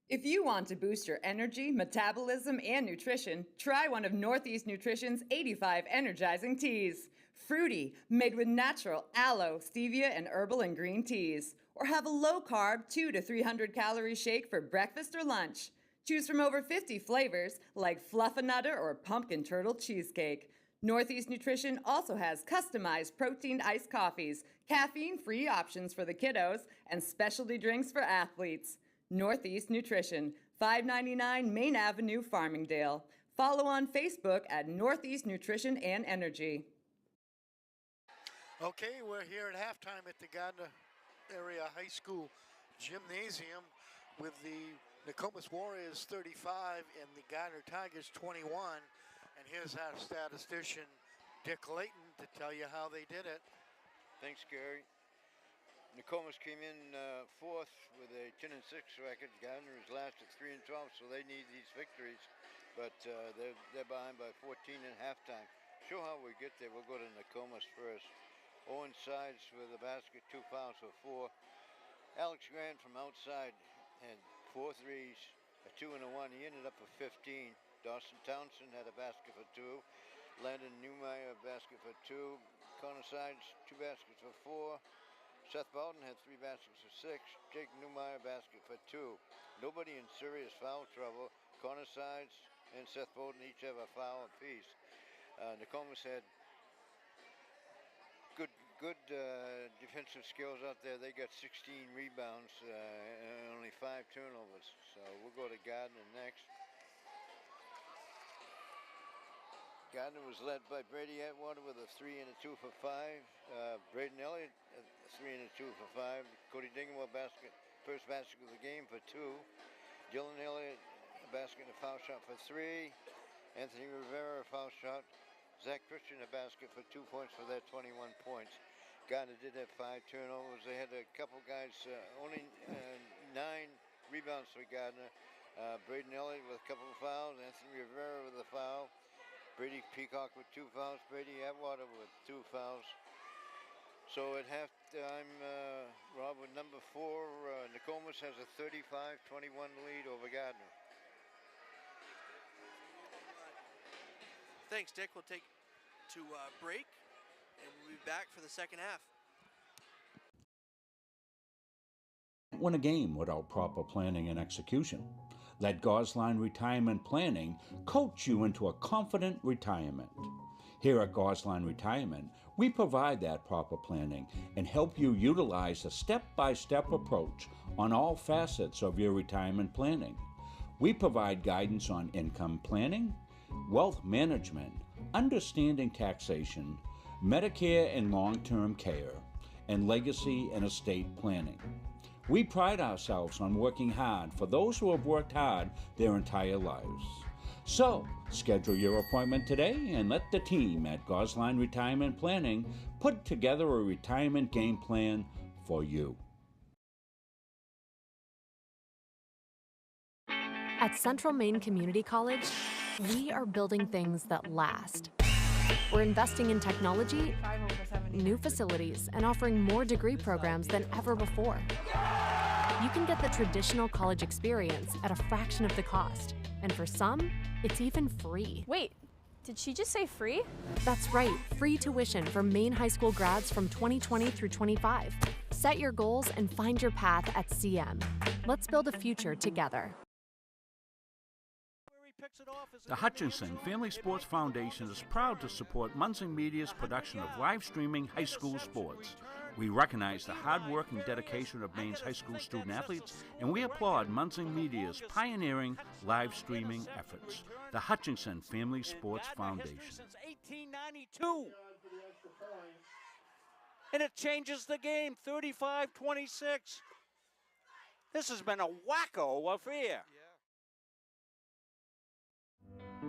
If you want to boost your energy, metabolism, and nutrition, try one of Northeast Nutrition's 85 energizing teas. Fruity, made with natural aloe, stevia, and herbal and green teas. Or have a low-carb 200 to 300 calorie shake for breakfast or lunch. Choose from over 50 flavors like Fluffernutter or Pumpkin Turtle Cheesecake. Northeast Nutrition also has customized protein iced coffees, caffeine-free options for the kiddos, and specialty drinks for athletes. Northeast Nutrition, 599 Main Avenue, Farmingdale. Follow on Facebook at Northeast Nutrition and Energy. Okay, we're here at halftime at the Gardiner Area High School Gymnasium with the Nokomis Warriors 35 and the Gardiner Tigers 21. And here's our statistician, Dick Layton, to tell you how they did it. Thanks, Gary. Nokomis came in fourth with a 10-6 record. Gardiner is last at 3-12, so they need these victories. But they're behind by 14 at halftime. Show how we get there. We'll go to Nokomis first. Owen Sides with a basket, 2 fouls for 4. Alex Grant from outside had 4 threes, a 2 and a 1. He ended up with 15. Dawson Townsend had a basket for 2. Landon Newmeyer, a basket for 2. Connor Sides, 2 baskets for 4. Seth Bowden had 3 baskets for 6. Jake Newmeyer, basket for 2. Nobody in serious foul trouble. Connor Sides and Seth Bowden each have a foul apiece. Nokomis had good defensive skills out there. They got 16 rebounds and only 5 turnovers. So we'll go to Gardiner next. Gardiner was led by Brady Atwater with a 3 and a 2 for 5. Braden Elliott, a 3 and a 2 for 5. Cody Dingwall, first basket of the game for 2. Dylan Elliott, a basket and a foul shot for 3. Anthony Rivera, a foul shot. Zach Christian, a basket for 2 points for their 21 points. Gardiner did have 5 turnovers. They had a couple guys, only 9 rebounds for Gardiner. Braden Elliott with a couple of fouls. Anthony Rivera with a foul. Brady Peacock with 2 fouls. Brady Atwater with 2 fouls. So at halftime, Rob, with number 4, Nokomis has a 35-21 lead over Gardiner. Thanks, Dick. We'll take to break, and we'll be back for the second half. Win a game without proper planning and execution. Let Gosline Retirement Planning coach you into a confident retirement. Here at Gosline Retirement, we provide that proper planning and help you utilize a step-by-step approach on all facets of your retirement planning. We provide guidance on income planning, wealth management, understanding taxation, Medicare and long-term care, and legacy and estate planning. We pride ourselves on working hard for those who have worked hard their entire lives. So, schedule your appointment today and let the team at Gosline Retirement Planning put together a retirement game plan for you. At Central Maine Community College, we are building things that last. We're investing in technology new facilities, and offering more degree programs than ever before. You can get the traditional college experience at a fraction of the cost, and for some, it's even free. Wait, did she just say free? That's right, free tuition for Maine high school grads from 2020 through 25. Set your goals and find your path at CM. Let's build a future together. The Hutchinson Family Sports Foundation is proud to support Munson Media's production of live streaming high school sports. We recognize the hard work and dedication of Maine's high school student athletes, and we applaud Munson Media's pioneering live streaming efforts. The Hutchinson Family Sports Foundation. Since 1892. And it changes the game, 35-26. This has been a wacko affair.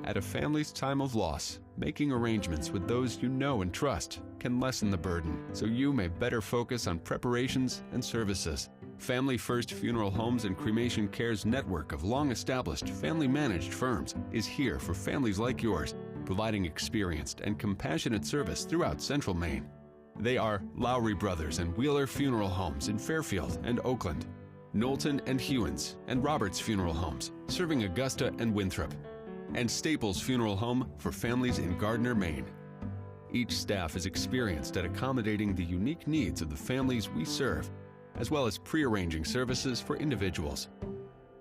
At a family's time of loss, making arrangements with those you know and trust can lessen the burden, so you may better focus on preparations and services. Family First Funeral Homes and Cremation Care's network of long-established, family-managed firms is here for families like yours, providing experienced and compassionate service throughout Central Maine. They are Lowry Brothers and Wheeler Funeral Homes in Fairfield and Oakland, Knowlton and Hewins and Roberts Funeral Homes, serving Augusta and Winthrop, and Staples Funeral Home for families in Gardiner, Maine. Each staff is experienced at accommodating the unique needs of the families we serve, as well as pre-arranging services for individuals.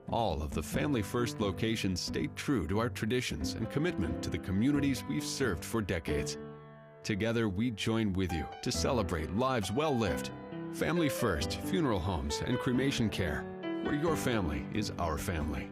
All of the Family First locations stay true to our traditions and commitment to the communities we've served for decades. Together, we join with you to celebrate lives well lived. Family First Funeral Homes and Cremation Care, where your family is our family.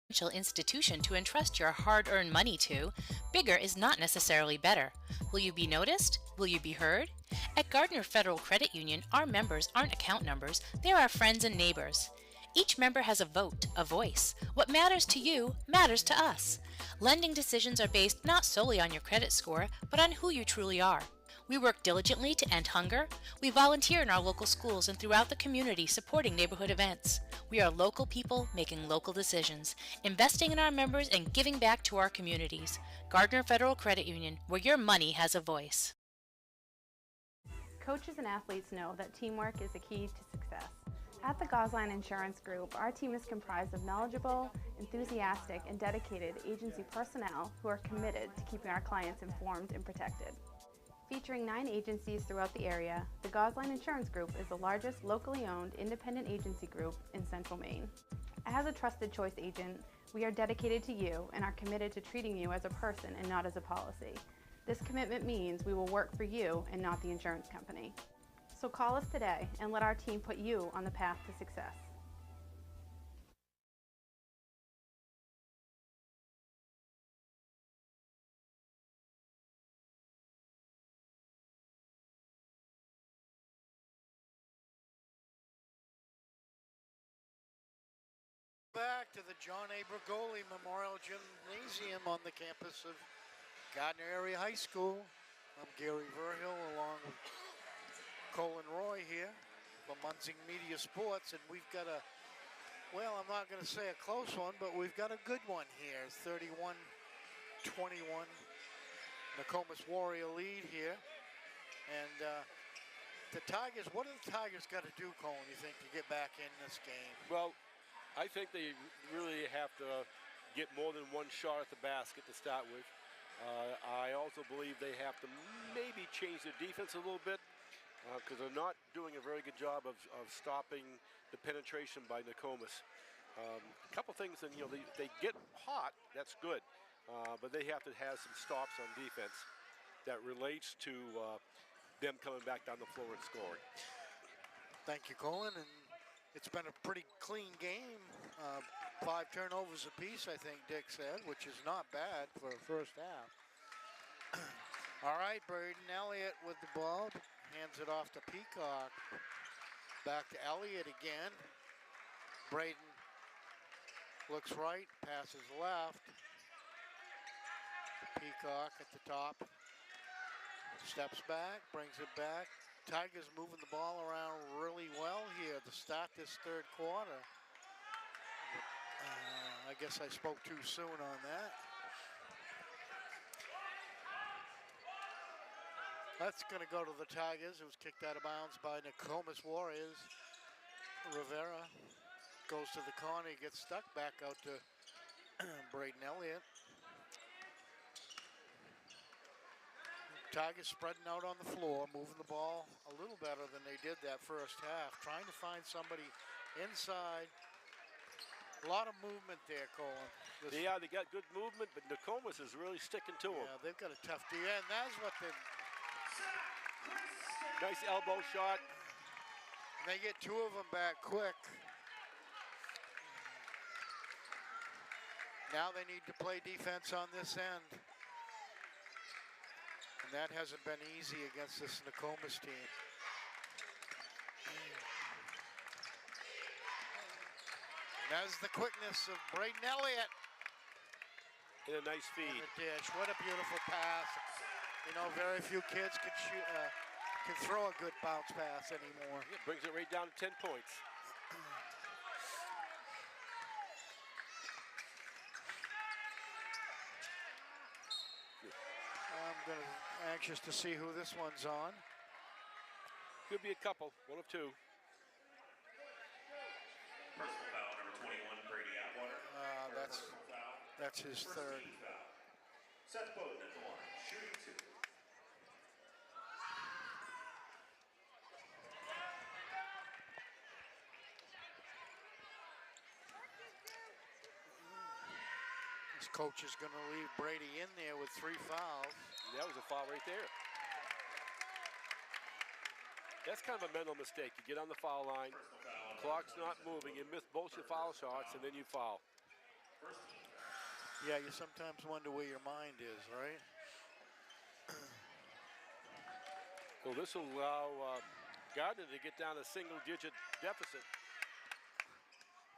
Financial institution to entrust your hard-earned money to, bigger is not necessarily better. Will you be noticed? Will you be heard? At Gardiner Federal Credit Union, our members aren't account numbers, they're our friends and neighbors. Each member has a vote, a voice. What matters to you matters to us. Lending decisions are based not solely on your credit score, but on who you truly are. We work diligently to end hunger. We volunteer in our local schools and throughout the community supporting neighborhood events. We are local people making local decisions, investing in our members and giving back to our communities. Gardiner Federal Credit Union, where your money has a voice. Coaches and athletes know that teamwork is a key to success. At the Gosline Insurance Group, our team is comprised of knowledgeable, enthusiastic, and dedicated agency personnel who are committed to keeping our clients informed and protected. Featuring 9 agencies throughout the area, the Gosline Insurance Group is the largest locally owned independent agency group in Central Maine. As a trusted choice agent, we are dedicated to you and are committed to treating you as a person and not as a policy. This commitment means we will work for you and not the insurance company. So call us today and let our team put you on the path to success. Back to the John A. Bergoli Memorial Gymnasium on the campus of Gardiner Area High School. I'm Gary Verhill along with Colin Roy here for Munson Media Sports, and we've got a, well, I'm not going to say a close one, but we've got a good one here. 31-21, Nokomis Warrior lead here. And the Tigers, what do the Tigers got to do, Colin, you think, to get back in this game? Well, I think they really have to get more than one shot at the basket to start with. I also believe they have to maybe change their defense a little bit because they're not doing a very good job of stopping the penetration by Nokomis. A couple things, and they get hot, that's good, but they have to have some stops on defense that relates to them coming back down the floor and scoring. Thank you, Colin. And it's been a pretty clean game. 5 turnovers apiece, I think Dick said, which is not bad for the first half. All right, Braden Elliott with the ball. Hands it off to Peacock. Back to Elliott again. Braden looks right, passes left. Peacock at the top. Steps back, brings it back. Tigers moving the ball around really well here to start this third quarter. I guess I spoke too soon on that. That's going to go to the Tigers. It was kicked out of bounds by Nokomis Warriors. Rivera goes to the corner. He gets stuck back out to Braden Elliott. Tigers spreading out on the floor, moving the ball a little better than they did that first half, trying to find somebody inside. A lot of movement there, Colin. Yeah, they got good movement, but Nokomis is really sticking to them. Yeah, they've got a tough D, and that's what they... Nice elbow shot. They get two of them back quick. Now they need to play defense on this end. And that hasn't been easy against this Nokomis team. And that's the quickness of Braden Elliott. And a nice feed. And the dish. What a beautiful pass. You know, very few kids can shoot, can throw a good bounce pass anymore. It brings it right down to 10 points. I'm anxious to see who this one's on. Could be a couple, one of two. Personal foul, number 21, Brady Atwater. That's his third. Seth Bowden at the line, shooting 2. His coach is going to leave Brady in there with 3 fouls. That was a foul right there. That's kind of a mental mistake. You get on the foul line, clock's not moving, you miss both your foul shots, and then you foul. Yeah, you sometimes wonder where your mind is, right? So this will allow Gardiner to get down a single-digit deficit.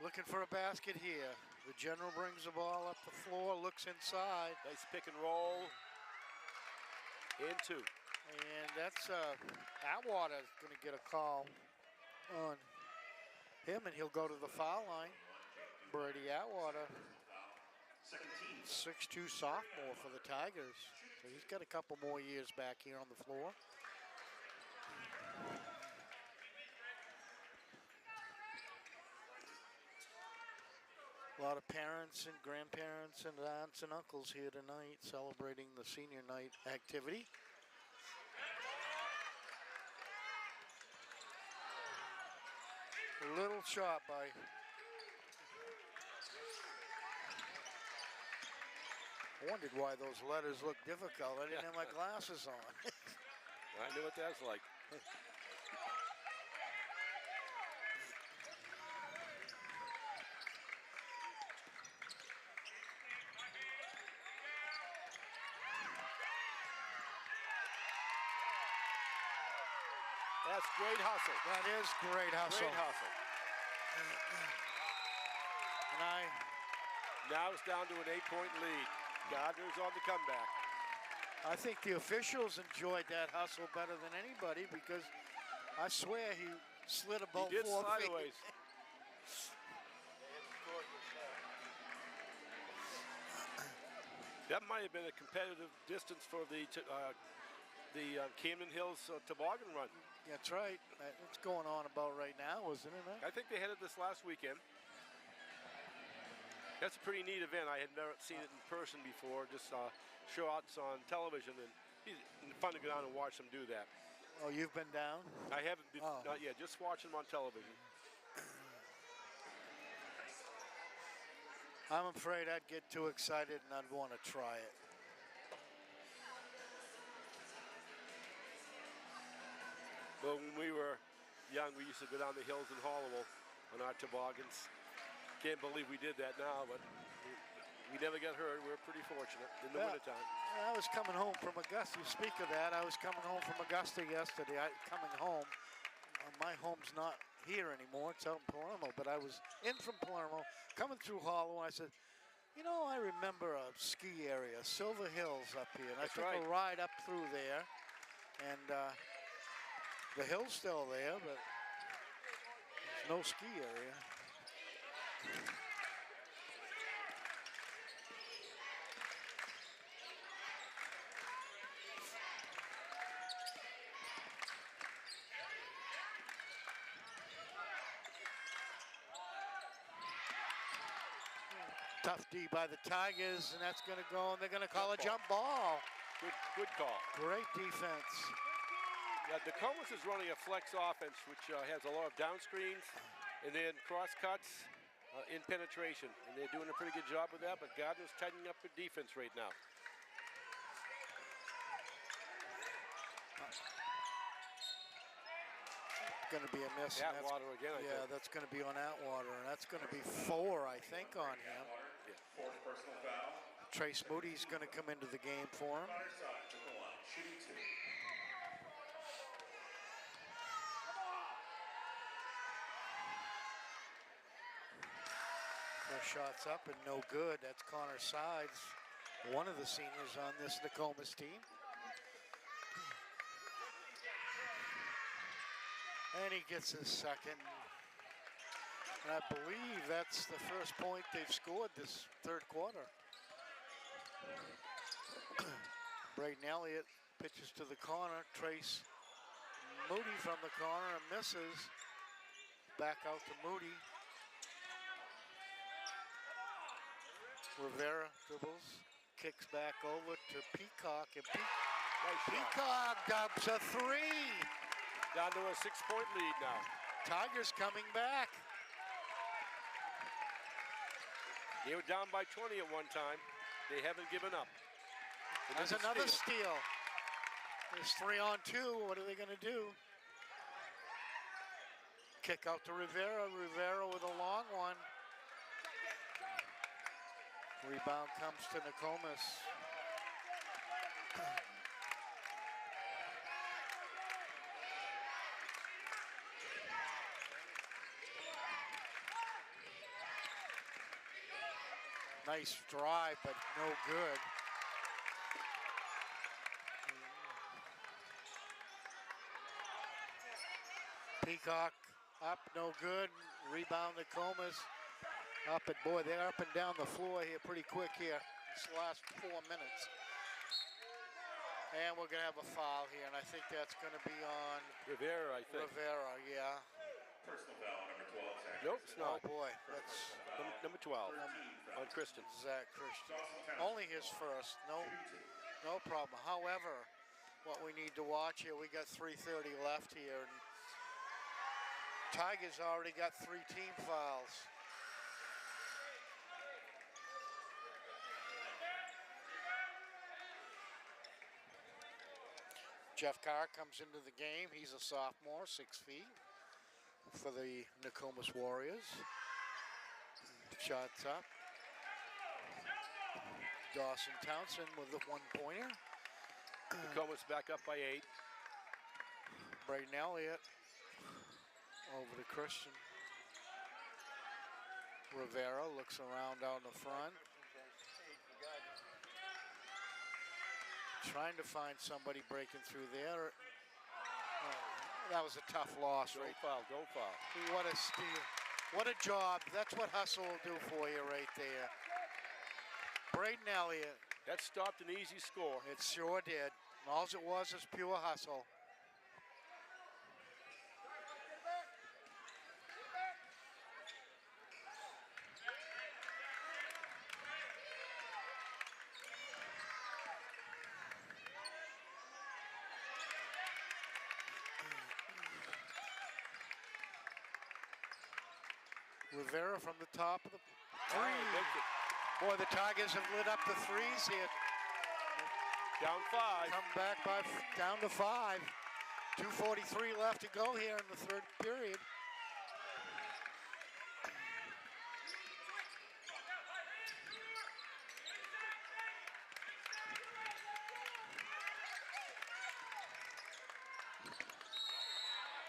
Looking for a basket here. The general brings the ball up the floor, looks inside. Nice pick and roll. In 2. And that's Atwater going to get a call on him, and he'll go to the foul line. Brady Atwater, 6'2" sophomore for the Tigers. So he's got a couple more years back here on the floor. A lot of parents and grandparents and aunts and uncles here tonight celebrating the senior night activity. A little shot by I wondered why those letters looked difficult. I didn't have my glasses on. I knew what that's like. That's great hustle. That is great hustle. Great hustle. And now it's down to an 8-point lead. Gardiner's on the comeback. I think the officials enjoyed that hustle better than anybody because I swear he slid about 4 feet. He did sideways. That might have been a competitive distance for the Camden Hills toboggan run. That's right. It's going on about right now, isn't it? I think they headed this last weekend. That's a pretty neat event. I had never seen it in person before, just shots on television, and it's fun to go down and watch them do that. Oh, you've been down? I haven't been, not yet, just watching them on television. I'm afraid I'd get too excited and I'd want to try it. Well, when we were young, we used to go down the hills in Hollowell on our toboggans. Can't believe we did that now, but we never got hurt. We were pretty fortunate in the wintertime. I was coming home from Augusta. You speak of that. I was coming home from Augusta yesterday. Coming home. My home's not here anymore. It's out in Palermo, but I was in from Palermo, coming through Hollowell, and I said, you know, I remember a ski area, Silver Hills up here. And I took a ride up through there, and the hill's still there, but there's no ski area. Tough D by the Tigers, and that's going to go, and they're going to call a jump ball. Good call. Great defense. Yeah, Nokomis is running a flex offense, which has a lot of down screens and then cross cuts in penetration, and they're doing a pretty good job with that, but Gardiner's tightening up their defense right now. Going to be a miss. Atwater again, I think. That's going to be on Atwater, and that's going to be 4, I think, on him. Yeah. Fourth personal foul. Trace Moody's going to come into the game for him. Connor side to the line, shooting 2. First shot's up and no good. That's Connor Sides, one of the seniors on this Nokomis team. And he gets his second. And I believe that's the first point they've scored this third quarter. Braden Elliott pitches to the corner. Trace Moody from the corner and misses. Back out to Moody. Rivera dribbles, kicks back over to Peacock, and Peacock dubs a 3. Down to a 6-point lead now. Tigers coming back. They were down by 20 at one time. They haven't given up. There's another steal. There's 3 on 2. What are they going to do? Kick out to Rivera. Rivera with a long one. Rebound comes to Nokomis. Nice drive, but no good. Peacock up, no good. Rebound Nokomis. Up and boy, they're up and down the floor here pretty quick here. This last 4 minutes. And we're gonna have a foul here, and I think that's gonna be on Rivera, I think. Rivera, yeah. Personal foul, number 12, Zach. Nope, it's not. Oh boy, that's Number 12 on Christian. Zach Christian. Only his first, no problem. However, what we need to watch here, we got 3:30 left here, and Tigers already got 3 team fouls. Jeff Carr comes into the game. He's a sophomore, 6 feet for the Nokomis Warriors. Shots up. Dawson Townsend with the 1-pointer. Nokomis back up by 8. Braden Elliott over to Christian. Rivera looks around down the front. Trying to find somebody breaking through there. That was a tough loss, right? Don't foul. What a steal. What a job. That's what hustle will do for you right there. Braden Elliott. That stopped an easy score. It sure did. All it was is pure hustle. Rivera from the top of the three. Boy, the Tigers have lit up the threes here. Down 5. Come back by down to 5. 2:43 left to go here in the third period.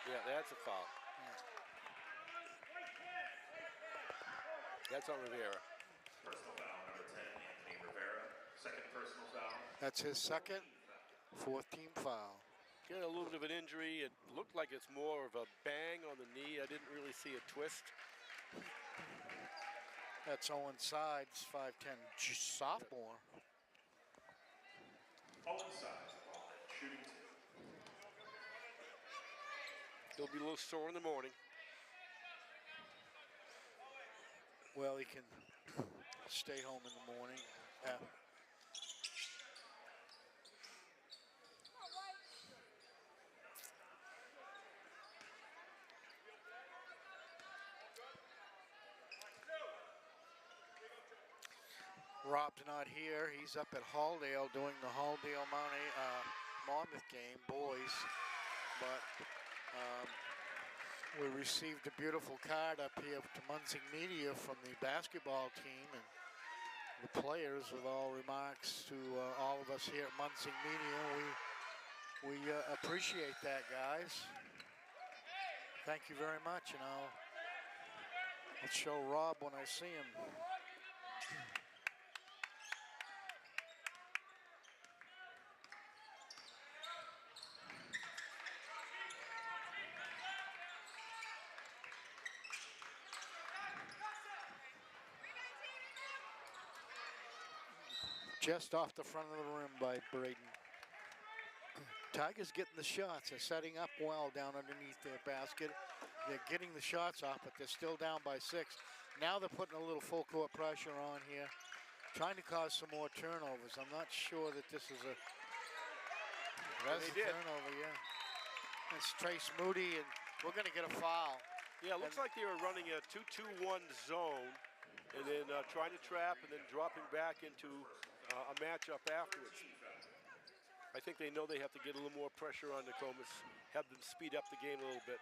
Yeah, that's a foul. That's on Rivera. Personal foul, number 10, Anthony Rivera. Second personal foul. That's his second, 4th team foul. Getting a little bit of an injury. It looked like it's more of a bang on the knee. I didn't really see a twist. That's Owen Sides, 5'10", sophomore. Owen Sides, shooting 2. He'll be a little sore in the morning. Well, he can stay home in the morning. Rob's not here. He's up at Halldale doing the Halldale Monmouth game, boys. But we received a beautiful card up here to Muncie Media from the basketball team and the players with all remarks to all of us here at Muncie Media. We appreciate that, guys. Thank you very much, and I'll show Rob when I see him. Just off the front of the rim by Braden. Tigers getting the shots. They're setting up well down underneath their basket. They're getting the shots off, but they're still down by 6. Now they're putting a little full court pressure on here, trying to cause some more turnovers. I'm not sure that this is a turnover, yeah. It's Trace Moody, and we're going to get a foul. Yeah, it looks like they were running a 2-2-1 zone and then trying to trap and then dropping back into a matchup afterwards. I think they know they have to get a little more pressure on Nokomis, have them speed up the game a little bit.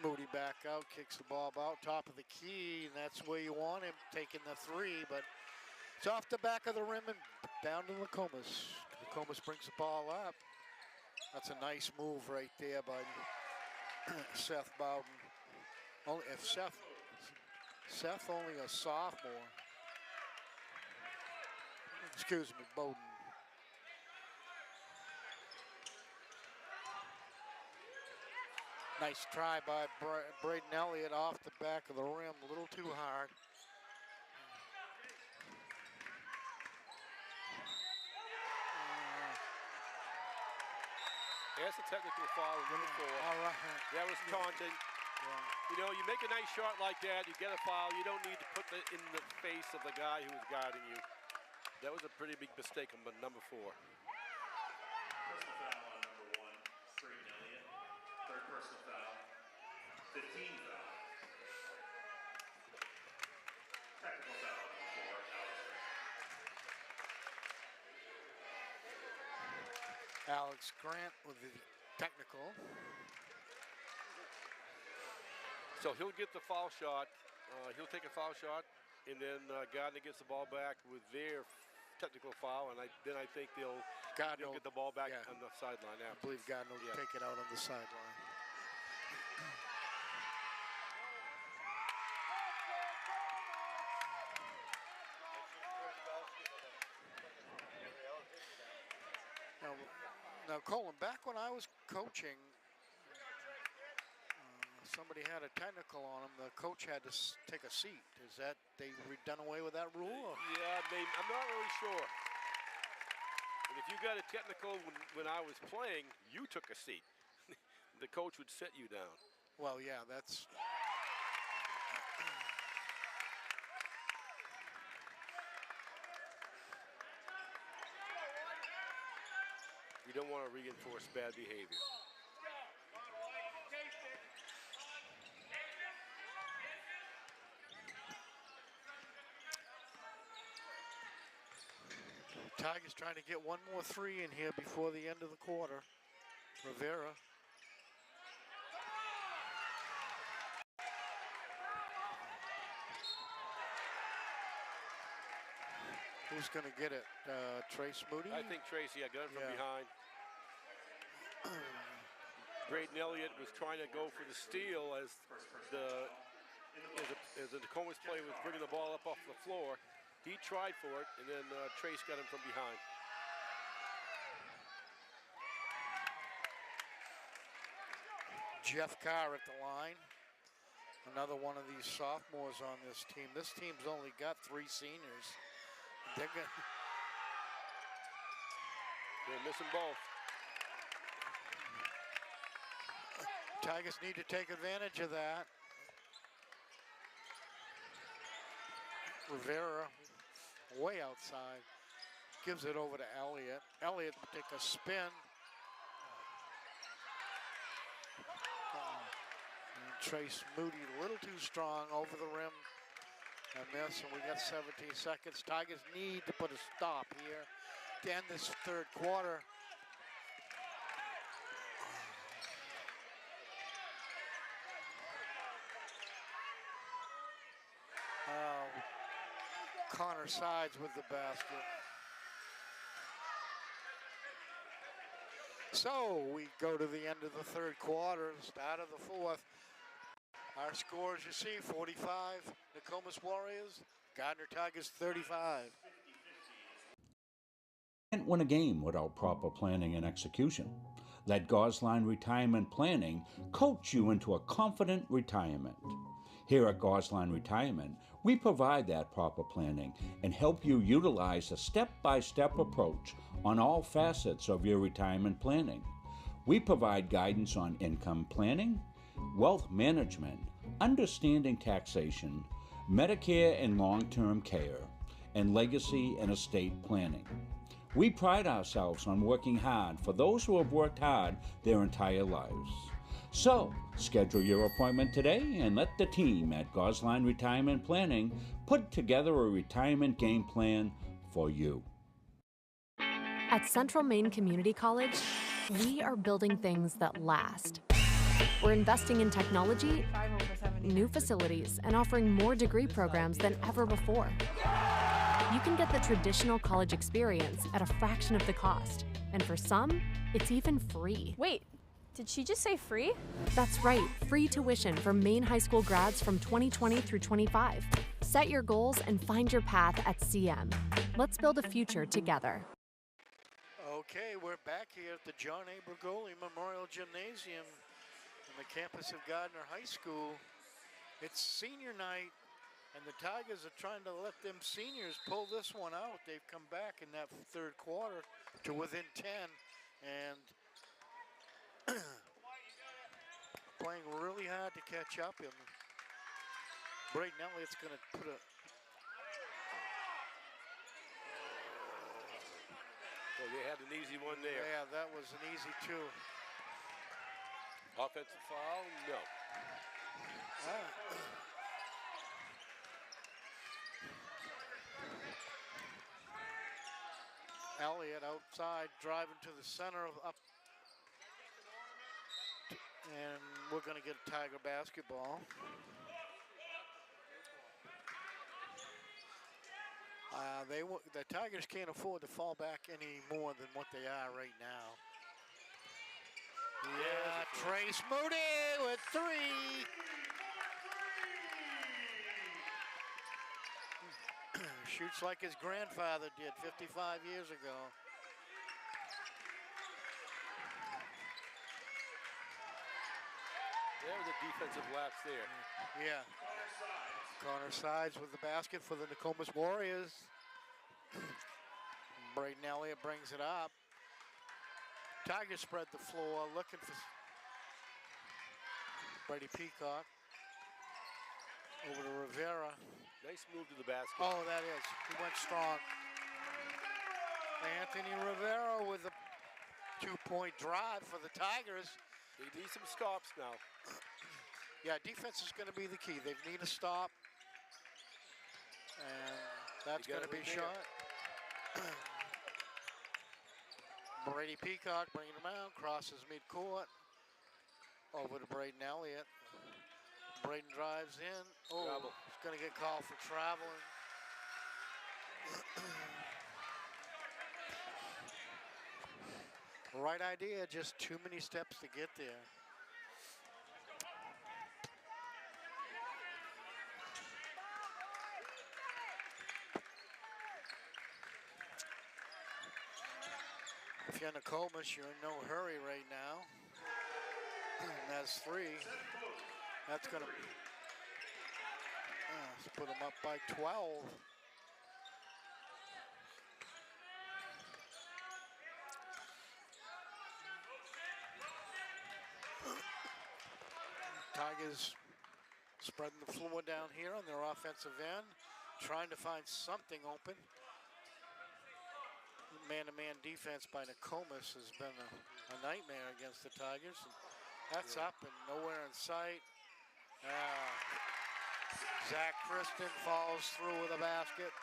Moody back out, kicks the ball out, top of the key, and that's where you want him, taking the 3, but it's off the back of the rim and down to Nokomis. Nokomis brings the ball up. That's a nice move right there by Seth Bowden. Only if Seth only a sophomore. Excuse me, Bowden. Nice try by Braden Elliott off the back of the rim, a little too hard. That's a technical foul, number 4. All right. That was taunting. Yeah. You know, you make a nice shot like that, you get a foul, you don't need to put it in the face of the guy who's guarding you. That was a pretty big mistake on number 4. Personal foul on number 1, Braden Elliott. Third personal foul, 15 foul. Technical foul on number 4, Alex Grant with the technical. So he'll get the foul shot. He'll take a foul shot, and then Gardiner gets the ball back with their technical foul, and then I think they'll get the ball back on the sideline after. I believe Gardiner will take it out on the sideline. Now, Colin, back when I was coaching, somebody had a technical on him. The coach had to take a seat. Is that they done away with that rule? Or? Yeah, I'm not really sure. And if you got a technical when I was playing, you took a seat. The coach would sit you down. Well, yeah, that's. You don't want to reinforce bad behavior. Tigers trying to get one more 3 in here before the end of the quarter. Rivera. Who's going to get it? Trace Moody? I think Tracy, got it from behind. Braden Elliott was trying to go for the steal as the Nokomis player was bringing the ball up off the floor. He tried for it, and then Trace got him from behind. Jeff Carr at the line. Another one of these sophomores on this team. This team's only got 3 seniors. They're missing both. Tigers need to take advantage of that. Rivera way outside. Gives it over to Elliott. Elliott will take a spin. And Trace Moody a little too strong over the rim. A miss, and we got 17 seconds. Tigers need to put a stop here to end this third quarter. Connor Sides with the basket. So we go to the end of the third quarter, start of the fourth. Our scores, you see, 45, Nokomis Warriors, Gardiner Tigers 35. Can't win a game without proper planning and execution. Let Gosline Retirement Planning coach you into a confident retirement. Here at Gosline Retirement, we provide that proper planning and help you utilize a step-by-step approach on all facets of your retirement planning. We provide guidance on income planning, wealth management, understanding taxation, Medicare and long-term care, and legacy and estate planning. We pride ourselves on working hard for those who have worked hard their entire lives. So, schedule your appointment today and let the team at Gosline Retirement Planning put together a retirement game plan for you. At Central Maine Community College, we are building things that last. We're investing in technology, new facilities, and offering more degree programs than ever before. You can get the traditional college experience at a fraction of the cost, and for some, it's even free. Wait, did she just say free? That's right, free tuition for Maine high school grads from 2020 through 25. Set your goals and find your path at CM. Let's build a future together. Okay, we're back here at the John A. Bergoli Memorial Gymnasium on the campus of Gardiner High School. It's senior night, and the Tigers are trying to let them seniors pull this one out. They've come back in that third quarter to within 10, and playing really hard to catch up. And Braden Elliott's going to put a... Well, they had an easy one there. Yeah, that was an easy two. Offensive foul? No. Elliott outside, driving to the center of up. And we're going to get a Tiger basketball. The Tigers can't afford to fall back any more than what they are right now. Yeah, Trace Moody with three. Shoots like his grandfather did 55 years ago. There was a defensive lapse there. Yeah. Connor Sides with the basket for the Nokomis Warriors. Braden Elliott brings it up. Tigers spread the floor, looking for Brady Peacock. Over to Rivera. Nice move to the basket. Oh, that is. He went strong. Anthony Rivera with a two-point drive for the Tigers. They need some stops now. Yeah, defense is going to be the key. They need a stop. And that's going to be shot. Brady Peacock bringing him out, crosses midcourt. Over to Braden Elliott. Braden drives in. Oh, Travel. He's going to get called for traveling. Right idea, just too many steps to get there. If you're Nokomis, you're in no hurry right now. And that's three. That's going to put them up by 12. Tigers spreading the floor down here on their offensive end, trying to find something open. Man-to-man defense by Nokomis has been a nightmare against the Tigers. And that's up and nowhere in sight. Zach Kristen falls through with a basket.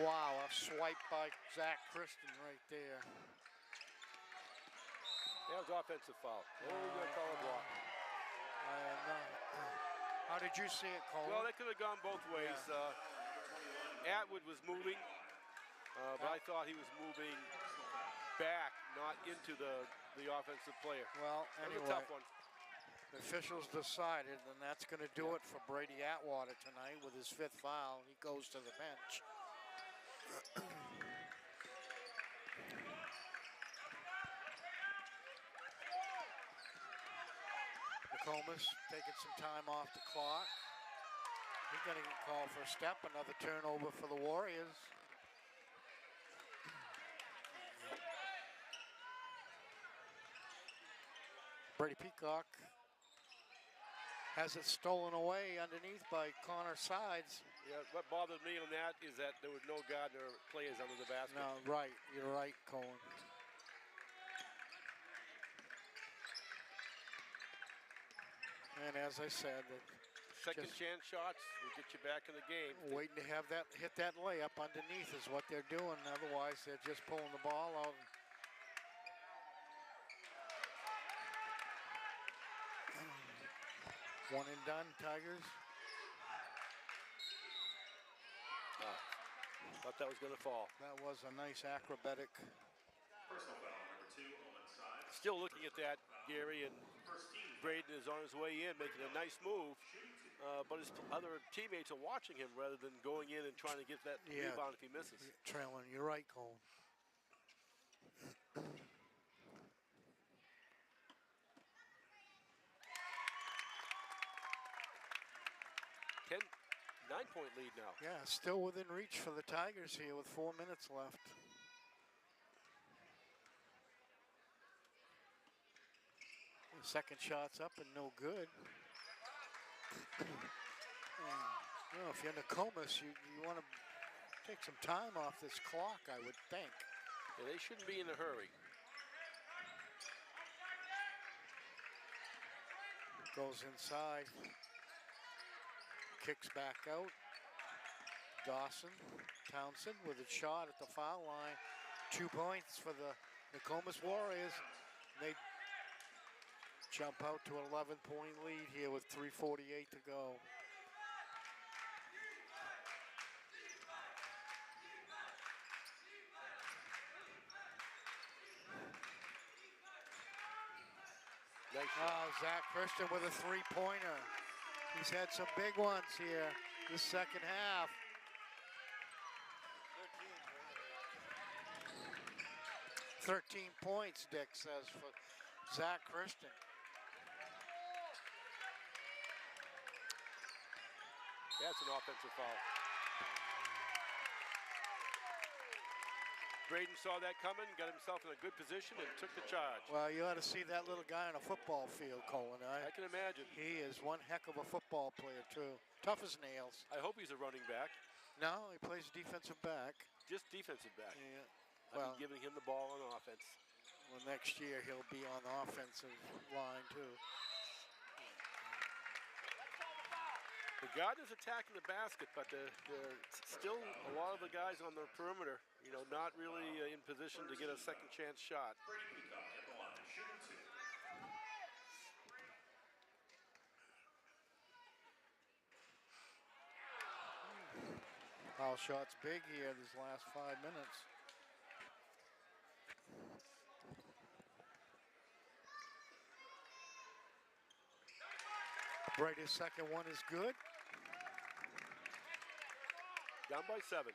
Wow, a swipe by Zach Kristen right there. That was offensive foul. What are we going to call a block? How did you see it, Cole? Well, that could have gone both ways. Atwood was moving, but I thought he was moving back, not into the offensive player. Well, that was anyway, a tough one. The officials decided, and that's going to do it for Brady Atwater tonight with his 5th foul. He goes to the bench. Nokomis taking some time off the clock. He's going to get called for a step. Another turnover for the Warriors. Brady Peacock has it stolen away underneath by Connor Sides. Yeah, what bothered me on that is that there were no Gardiner players under the basket. No, right. You're right, Colin. And as I said, second chance shots will get you back in the game. Waiting to have that hit that layup underneath is what they're doing. Otherwise, they're just pulling the ball out. One and done, Tigers. Thought that was going to fall. That was a nice acrobatic. Personal foul number 2 on side. Still looking at that, Gary, and Braden is on his way in, making a nice move. But his other teammates are watching him rather than going in and trying to get that rebound if he misses. Trailing, you're right, Cole. 9-point lead now. Yeah, still within reach for the Tigers here with 4 minutes left. Second shot's up and no good. Well, if you're Nokomis, you want to take some time off this clock, I would think. Yeah, they shouldn't be in a hurry. Goes inside. Kicks back out. Townsend with a shot at the foul line. 2 points for the Nokomis Warriors. They jump out to an 11-point lead here with 3:48 to go. Zach Christian with a 3-pointer. He's had some big ones here this second half. 13 points, Dick says, for Zach Christian. That's an offensive foul. Braden saw that coming, got himself in a good position, and took the charge. Well, you ought to see that little guy on a football field, Colin. I can imagine. He is one heck of a football player, too. Tough as nails. I hope he's a running back. No, he plays defensive back. Just defensive back. Yeah. I'll be giving him the ball on offense. Well, next year he'll be on the offensive line, too. The Gardiner's attacking the basket, but there's still a lot of the guys on the perimeter, not really in position to get a second chance shot. Foul shot's big here these last 5 minutes. Brady's second one is good. Down by 7.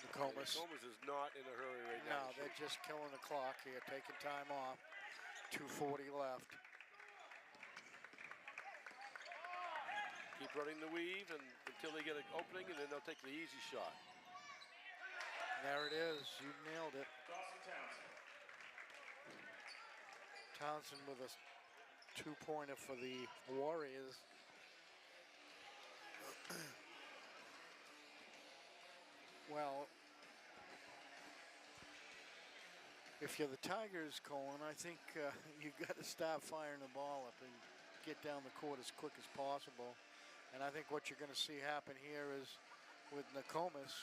Nokomis. Nokomis is not in a hurry right now. No, they're just killing the clock here, taking time off. 2:40 left. Keep running the weave until they get an opening, and then they'll take the easy shot. There it is. You nailed it. Townsend with a two-pointer for the Warriors. Well, if you're the Tigers, Colin, I think you've got to start firing the ball up and get down the court as quick as possible. And I think what you're going to see happen here is with Nokomis,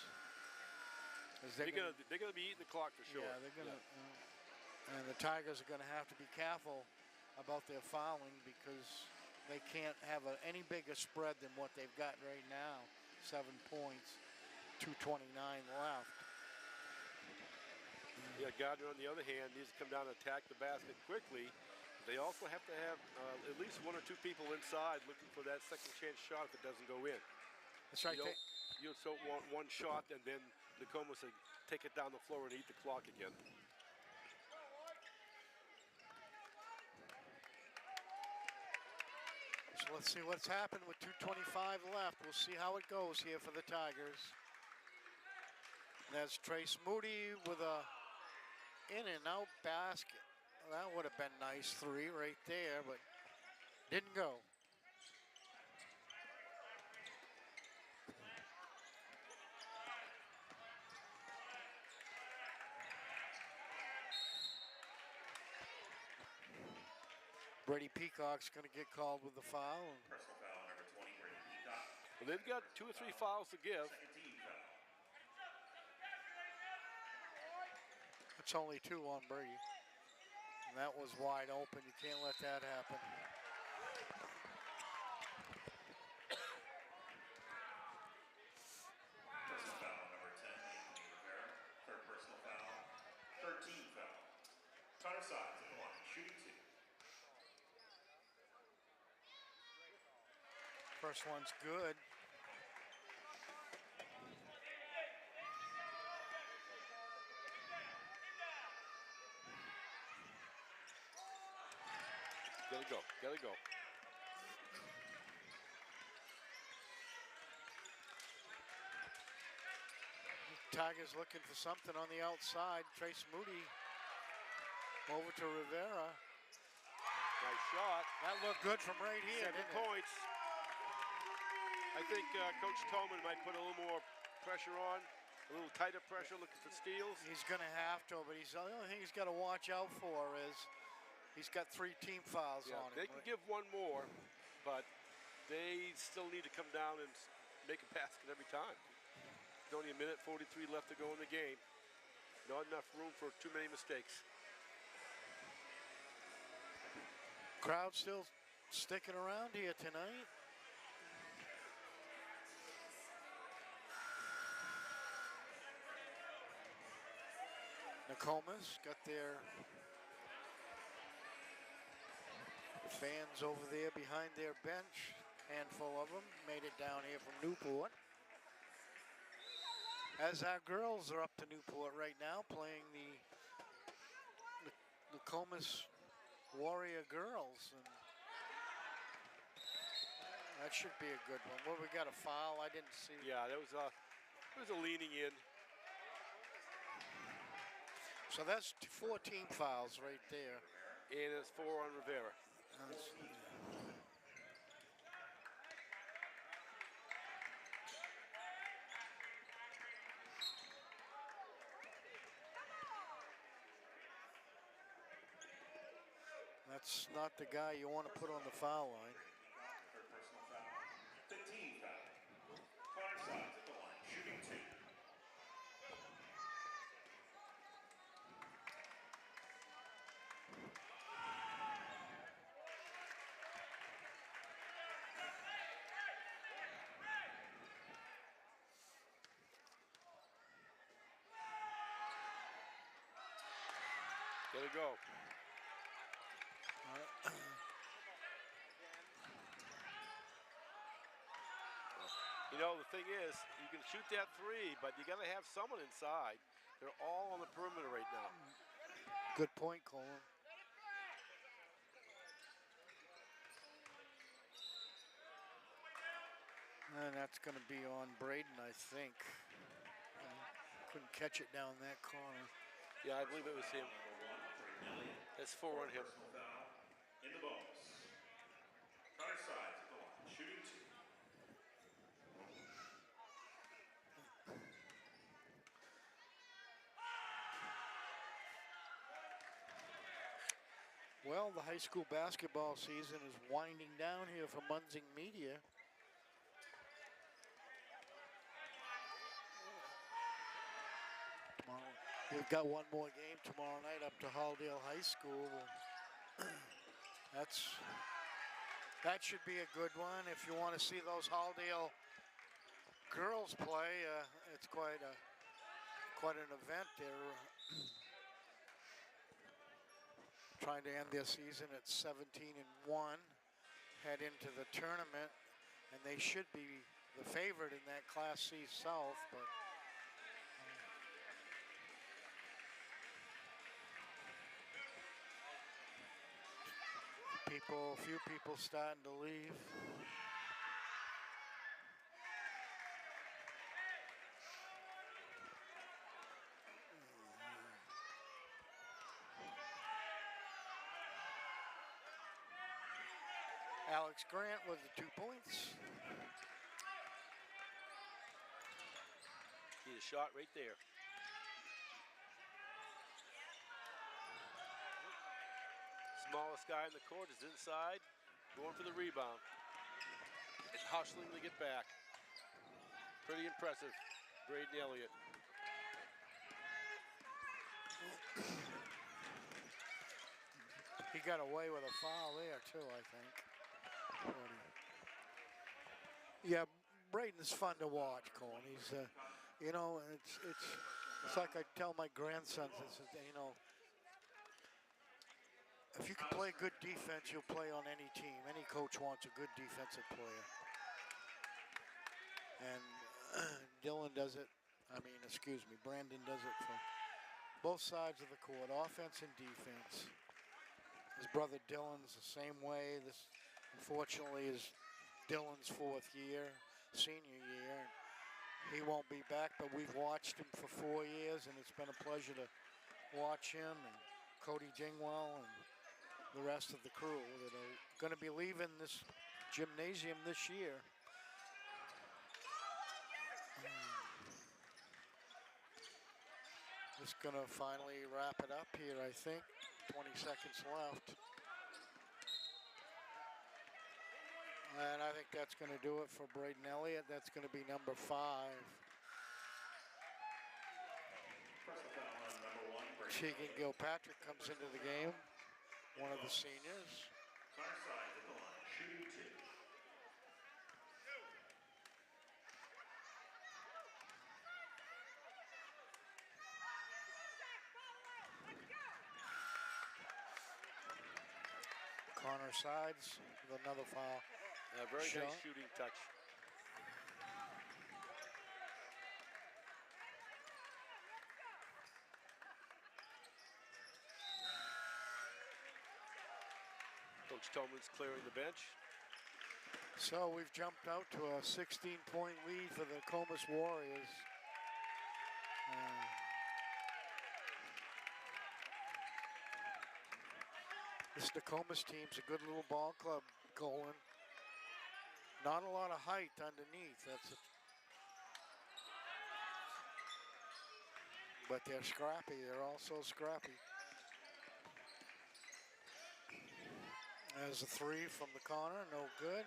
is they're going to be eating the clock for sure. Yeah, they're going to. And the Tigers are going to have to be careful about their fouling because they can't have any bigger spread than what they've got right now. 7 points, 2:29 left. Yeah, Gardiner, on the other hand, needs to come down and attack the basket quickly. They also have to have at least 1 or 2 people inside looking for that second chance shot if it doesn't go in. That's right. You just don't want one shot and then Nokomis to take it down the floor and eat the clock again. So let's see what's happened with 2:25 left. We'll see how it goes here for the Tigers. And there's Trace Moody with a in and out basket. Well, that would have been nice 3 right there, but didn't go. Brady Peacock's going to get called with the foul. Personal foul number 20, Brady Peacock. Well, they've got 2 or 3 fouls to give. It's only 2 on Brady. And that was wide open. You can't let that happen. Personal foul number 10, Anthony Rivera. Third personal foul. 13 foul. Connor Sides at the line, shooting 2. First one's good. Gotta go. Tigers looking for something on the outside. Trace Moody over to Rivera. Nice shot. That looked good from right here. 7 points. I think Coach Tolman might put a little more pressure on, a little tighter pressure, looking for steals. He's going to have to, but the only thing he's got to watch out for is he's got 3 team fouls on him. They can give one more, but they still need to come down and make a basket every time. There's only 1:43 left to go in the game. Not enough room for too many mistakes. Crowd still sticking around here tonight. Nokomis got their fans over there behind their bench. Handful of them made it down here from Newport. As our girls are up to Newport right now playing the Nokomis Warrior girls. And that should be a good one. Well, we got a foul. I didn't see. Yeah, there was a leaning in. So that's 4 team fouls right there. And it's 4 on Rivera. That's not the guy you want to put on the foul line. Third personal foul. 15 foul. Connor Sides at the line, shooting 2. Gotta go. You know, the thing is, you can shoot that three, but you got to have someone inside. They're all on the perimeter right now. Good point, Colin. And that's going to be on Braden, I think. Couldn't catch it down that corner. Yeah, I believe it was him. That's 4 on him. In the bonus. Connor sides at the line, shooting 2. Well, the high school basketball season is winding down here for Munzing Media. Tomorrow, we've got one more game tomorrow night up to Halldale High School. That should be a good one. If you want to see those Halldale girls play, it's quite an event. They're trying to end their season at 17-1, head into the tournament, and they should be the favorite in that Class C South, but a few people starting to leave. Alex Grant with the 2 points. Need a shot right there. Smallest guy in the court is inside, going for the rebound. And hustling to get back. Pretty impressive, Braden Elliott. He got away with a foul there too, I think. Yeah, Braden's fun to watch, Colin. He's, you know, it's like I tell my grandsons, you know, if you can play good defense, you'll play on any team. Any coach wants a good defensive player. And Dylan does it, Brandon does it for both sides of the court, offense and defense. His brother Dylan's the same way. This, unfortunately, is Dylan's 4th year, senior year. He won't be back, but we've watched him for 4 years, and it's been a pleasure to watch him and Cody Dingwell and the rest of the crew that are going to be leaving this gymnasium this year. Just going to finally wrap it up here, I think. 20 seconds left. And I think that's going to do it for Braden Elliott. That's going to be number 5. Tegan Gilpatrick comes into the game, one of the seniors. Shooting 2. Connor sides with another foul. Very shot. nice shooting touch. Coach Tolman's clearing the bench. So we've jumped out to a 16-point lead for the Nokomis Warriors. This Nokomis team's a good little ball club going. Not a lot of height underneath. But they're scrappy. They're also scrappy. There's a 3 from the corner, no good.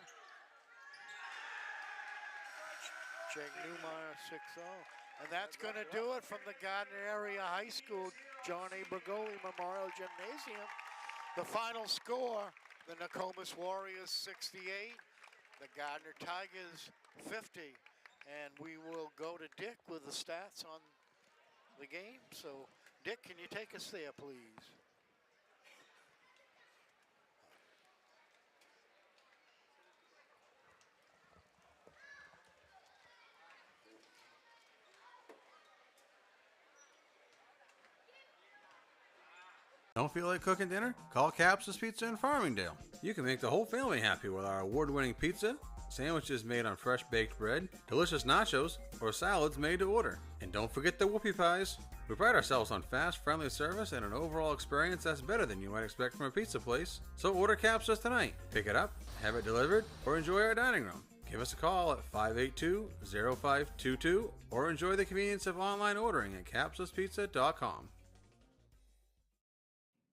Jake Newmeyer, 6-0. And that's going to do it from the Gardiner Area High School, John A. Bergoli Memorial Gymnasium. The final score, the Nokomis Warriors 68, the Gardiner Tigers 50. And we will go to Dick with the stats on the game. So, Dick, can you take us there, please? Don't feel like cooking dinner? Call Capsa's Pizza in Farmingdale. You can make the whole family happy with our award-winning pizza, sandwiches made on fresh baked bread, delicious nachos, or salads made to order. And don't forget the whoopie pies. We pride ourselves on fast, friendly service and an overall experience that's better than you might expect from a pizza place. So order Capsa's tonight. Pick it up, have it delivered, or enjoy our dining room. Give us a call at 582-0522 or enjoy the convenience of online ordering at capsaspizza.com.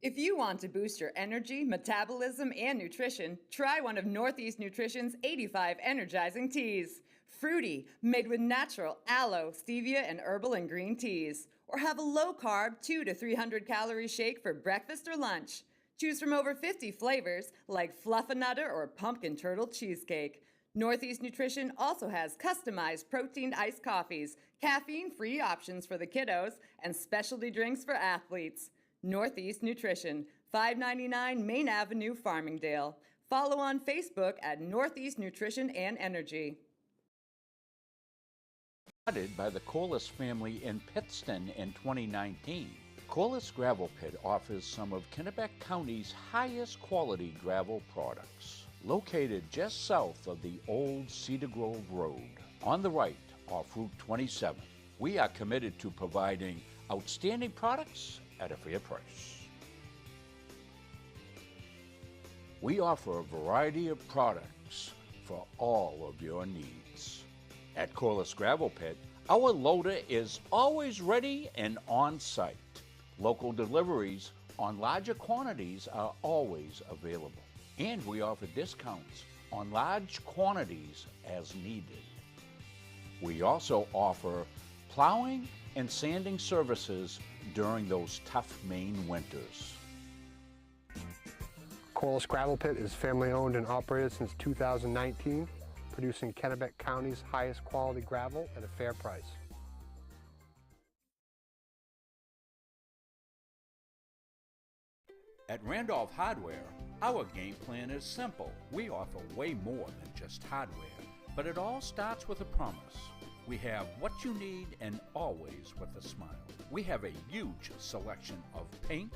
If you want to boost your energy, metabolism, and nutrition, try one of Northeast Nutrition's 85 energizing teas. Fruity, made with natural aloe, stevia, and herbal and green teas. Or have a low-carb 200 to 300 calorie shake for breakfast or lunch. Choose from over 50 flavors like Fluffernutter or Pumpkin Turtle Cheesecake. Northeast Nutrition also has customized protein iced coffees, caffeine-free options for the kiddos, and specialty drinks for athletes. Northeast Nutrition, 599 Main Avenue, Farmingdale. Follow on Facebook at Northeast Nutrition and Energy. Started by the Corliss family in Pittston in 2019, Corliss Gravel Pit offers some of Kennebec County's highest quality gravel products. Located just south of the old Cedar Grove Road, on the right off Route 27, we are committed to providing outstanding products at a fair price. We offer a variety of products for all of your needs. At Corliss Gravel Pit, our loader is always ready and on site. Local deliveries on larger quantities are always available. And we offer discounts on large quantities as needed. We also offer plowing and sanding services during those tough Maine winters. Corliss Gravel Pit is family owned and operated since 2019, producing Kennebec County's highest quality gravel at a fair price. At Randolph Hardware, our game plan is simple. We offer way more than just hardware, but it all starts with a promise. We have what you need and always with a smile. We have a huge selection of paint,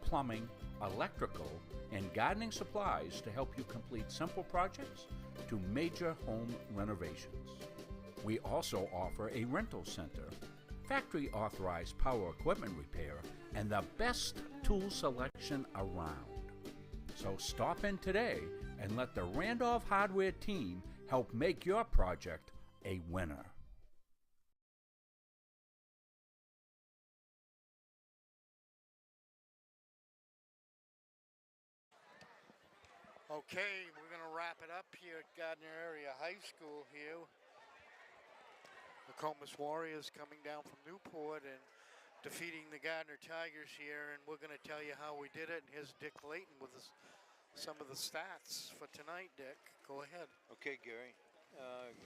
plumbing, electrical, and gardening supplies to help you complete simple projects to major home renovations. We also offer a rental center, factory authorized power equipment repair, and the best tool selection around. So stop in today and let the Randolph Hardware team help make your project a winner. Okay, we're going to wrap it up here at Gardiner Area High School here. Nokomis Warriors coming down from Newport and defeating the Gardiner Tigers here, and we're going to tell you how we did it. And here's Dick Layton with some of the stats for tonight. Dick, go ahead. Okay, Gary.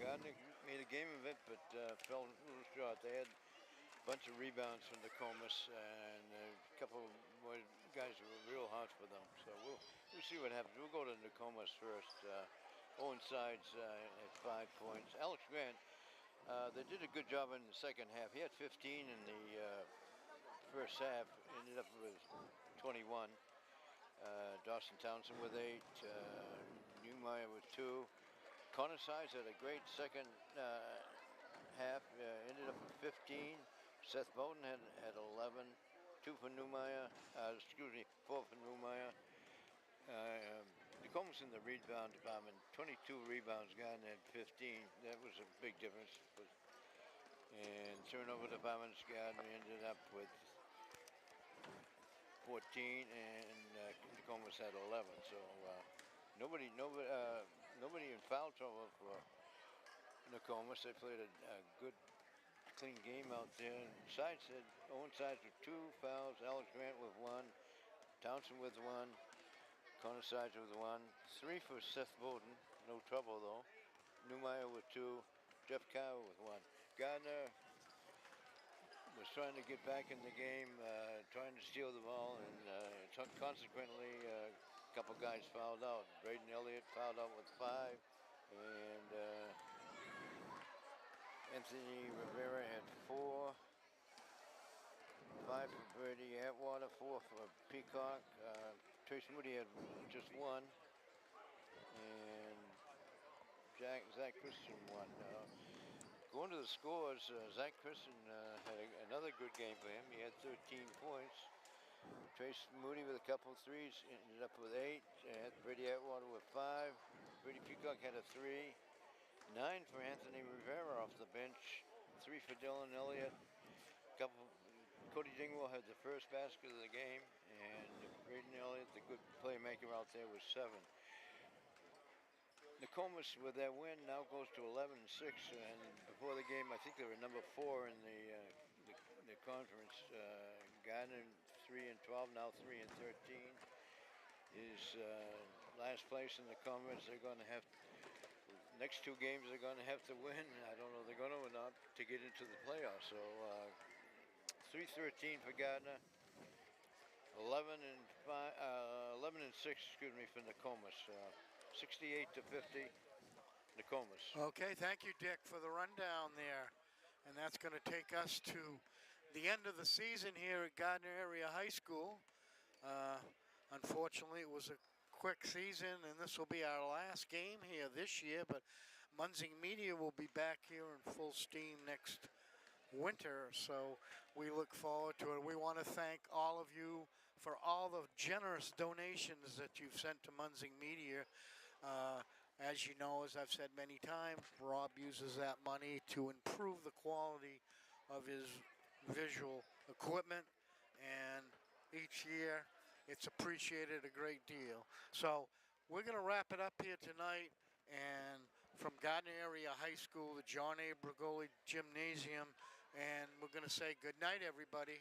Gardner made a game of it, but fell a little short. They had a bunch of rebounds from Nokomis, and a couple of guys who were real hard for them. So we'll see what happens. We'll go to Nokomis first. Owen Sides at 5 points. Alex Grant, they did a good job in the second half. He had 15 in the first half, ended up with 21. Dawson Townsend with 8. Newmeyer with 2. Connor Sides had a great second half, ended up with 15. Seth Bowden had 11. 2 for Newmeyer, 4 for Newmeyer. Nokomis in the rebound department, 22 rebounds, Gardner had 15. That was a big difference. And turnover departments, Gardner ended up with 14, and Nokomis had 11. So nobody in foul trouble for Nokomis. They played a good, clean game out there. And Owen Sides with 2 fouls, Alex Grant with 1, Townsend with 1, Connor Sides with 1, 3 for Seth Bowden, no trouble though. Newmeyer with 2, Jeff Carr with 1. Gardner was trying to get back in the game, trying to steal the ball, and consequently a couple guys fouled out. Braden Elliott fouled out with 5, and Anthony Rivera had 4. 5 for Brady Atwater, 4 for Peacock. Trace Moody had just 1. And Zach Christian 1. Going to the scores, Zach Christian had another good game for him. He had 13 points. Trace Moody with a couple of threes, ended up with 8. Brady Atwater with 5. Brady Peacock had a 3. 9 for Anthony Rivera off the bench. 3 for Dylan Elliott. Cody Dingwall had the first basket of the game, and Braden Elliott, the good playmaker out there, was 7. Nokomis, with their win, now goes to 11-6, and before the game, I think they were number 4 in the conference. Gardiner 3-12, now 3-13 is last place in the conference. They're going to have next 2 games. They're going to have to win. I don't know if they're going to or not to get into the playoffs. So 3-13 for Gardiner. 11-6, excuse me, for Nokomis. 68-50, Nokomis. Okay, thank you, Dick, for the rundown there. And that's going to take us to the end of the season here at Gardiner Area High School. Unfortunately, it was a quick season, and this will be our last game here this year, but Munzing Media will be back here in full steam next winter, so we look forward to it. We want to thank all of you for all the generous donations that you've sent to Munzing Media. As you know, as I've said many times, Rob uses that money to improve the quality of his visual equipment, and each year it's appreciated a great deal. So we're going to wrap it up here tonight, and from Gardiner Area High School, the John A. Brigoli Gymnasium, and we're going to say good night, everybody.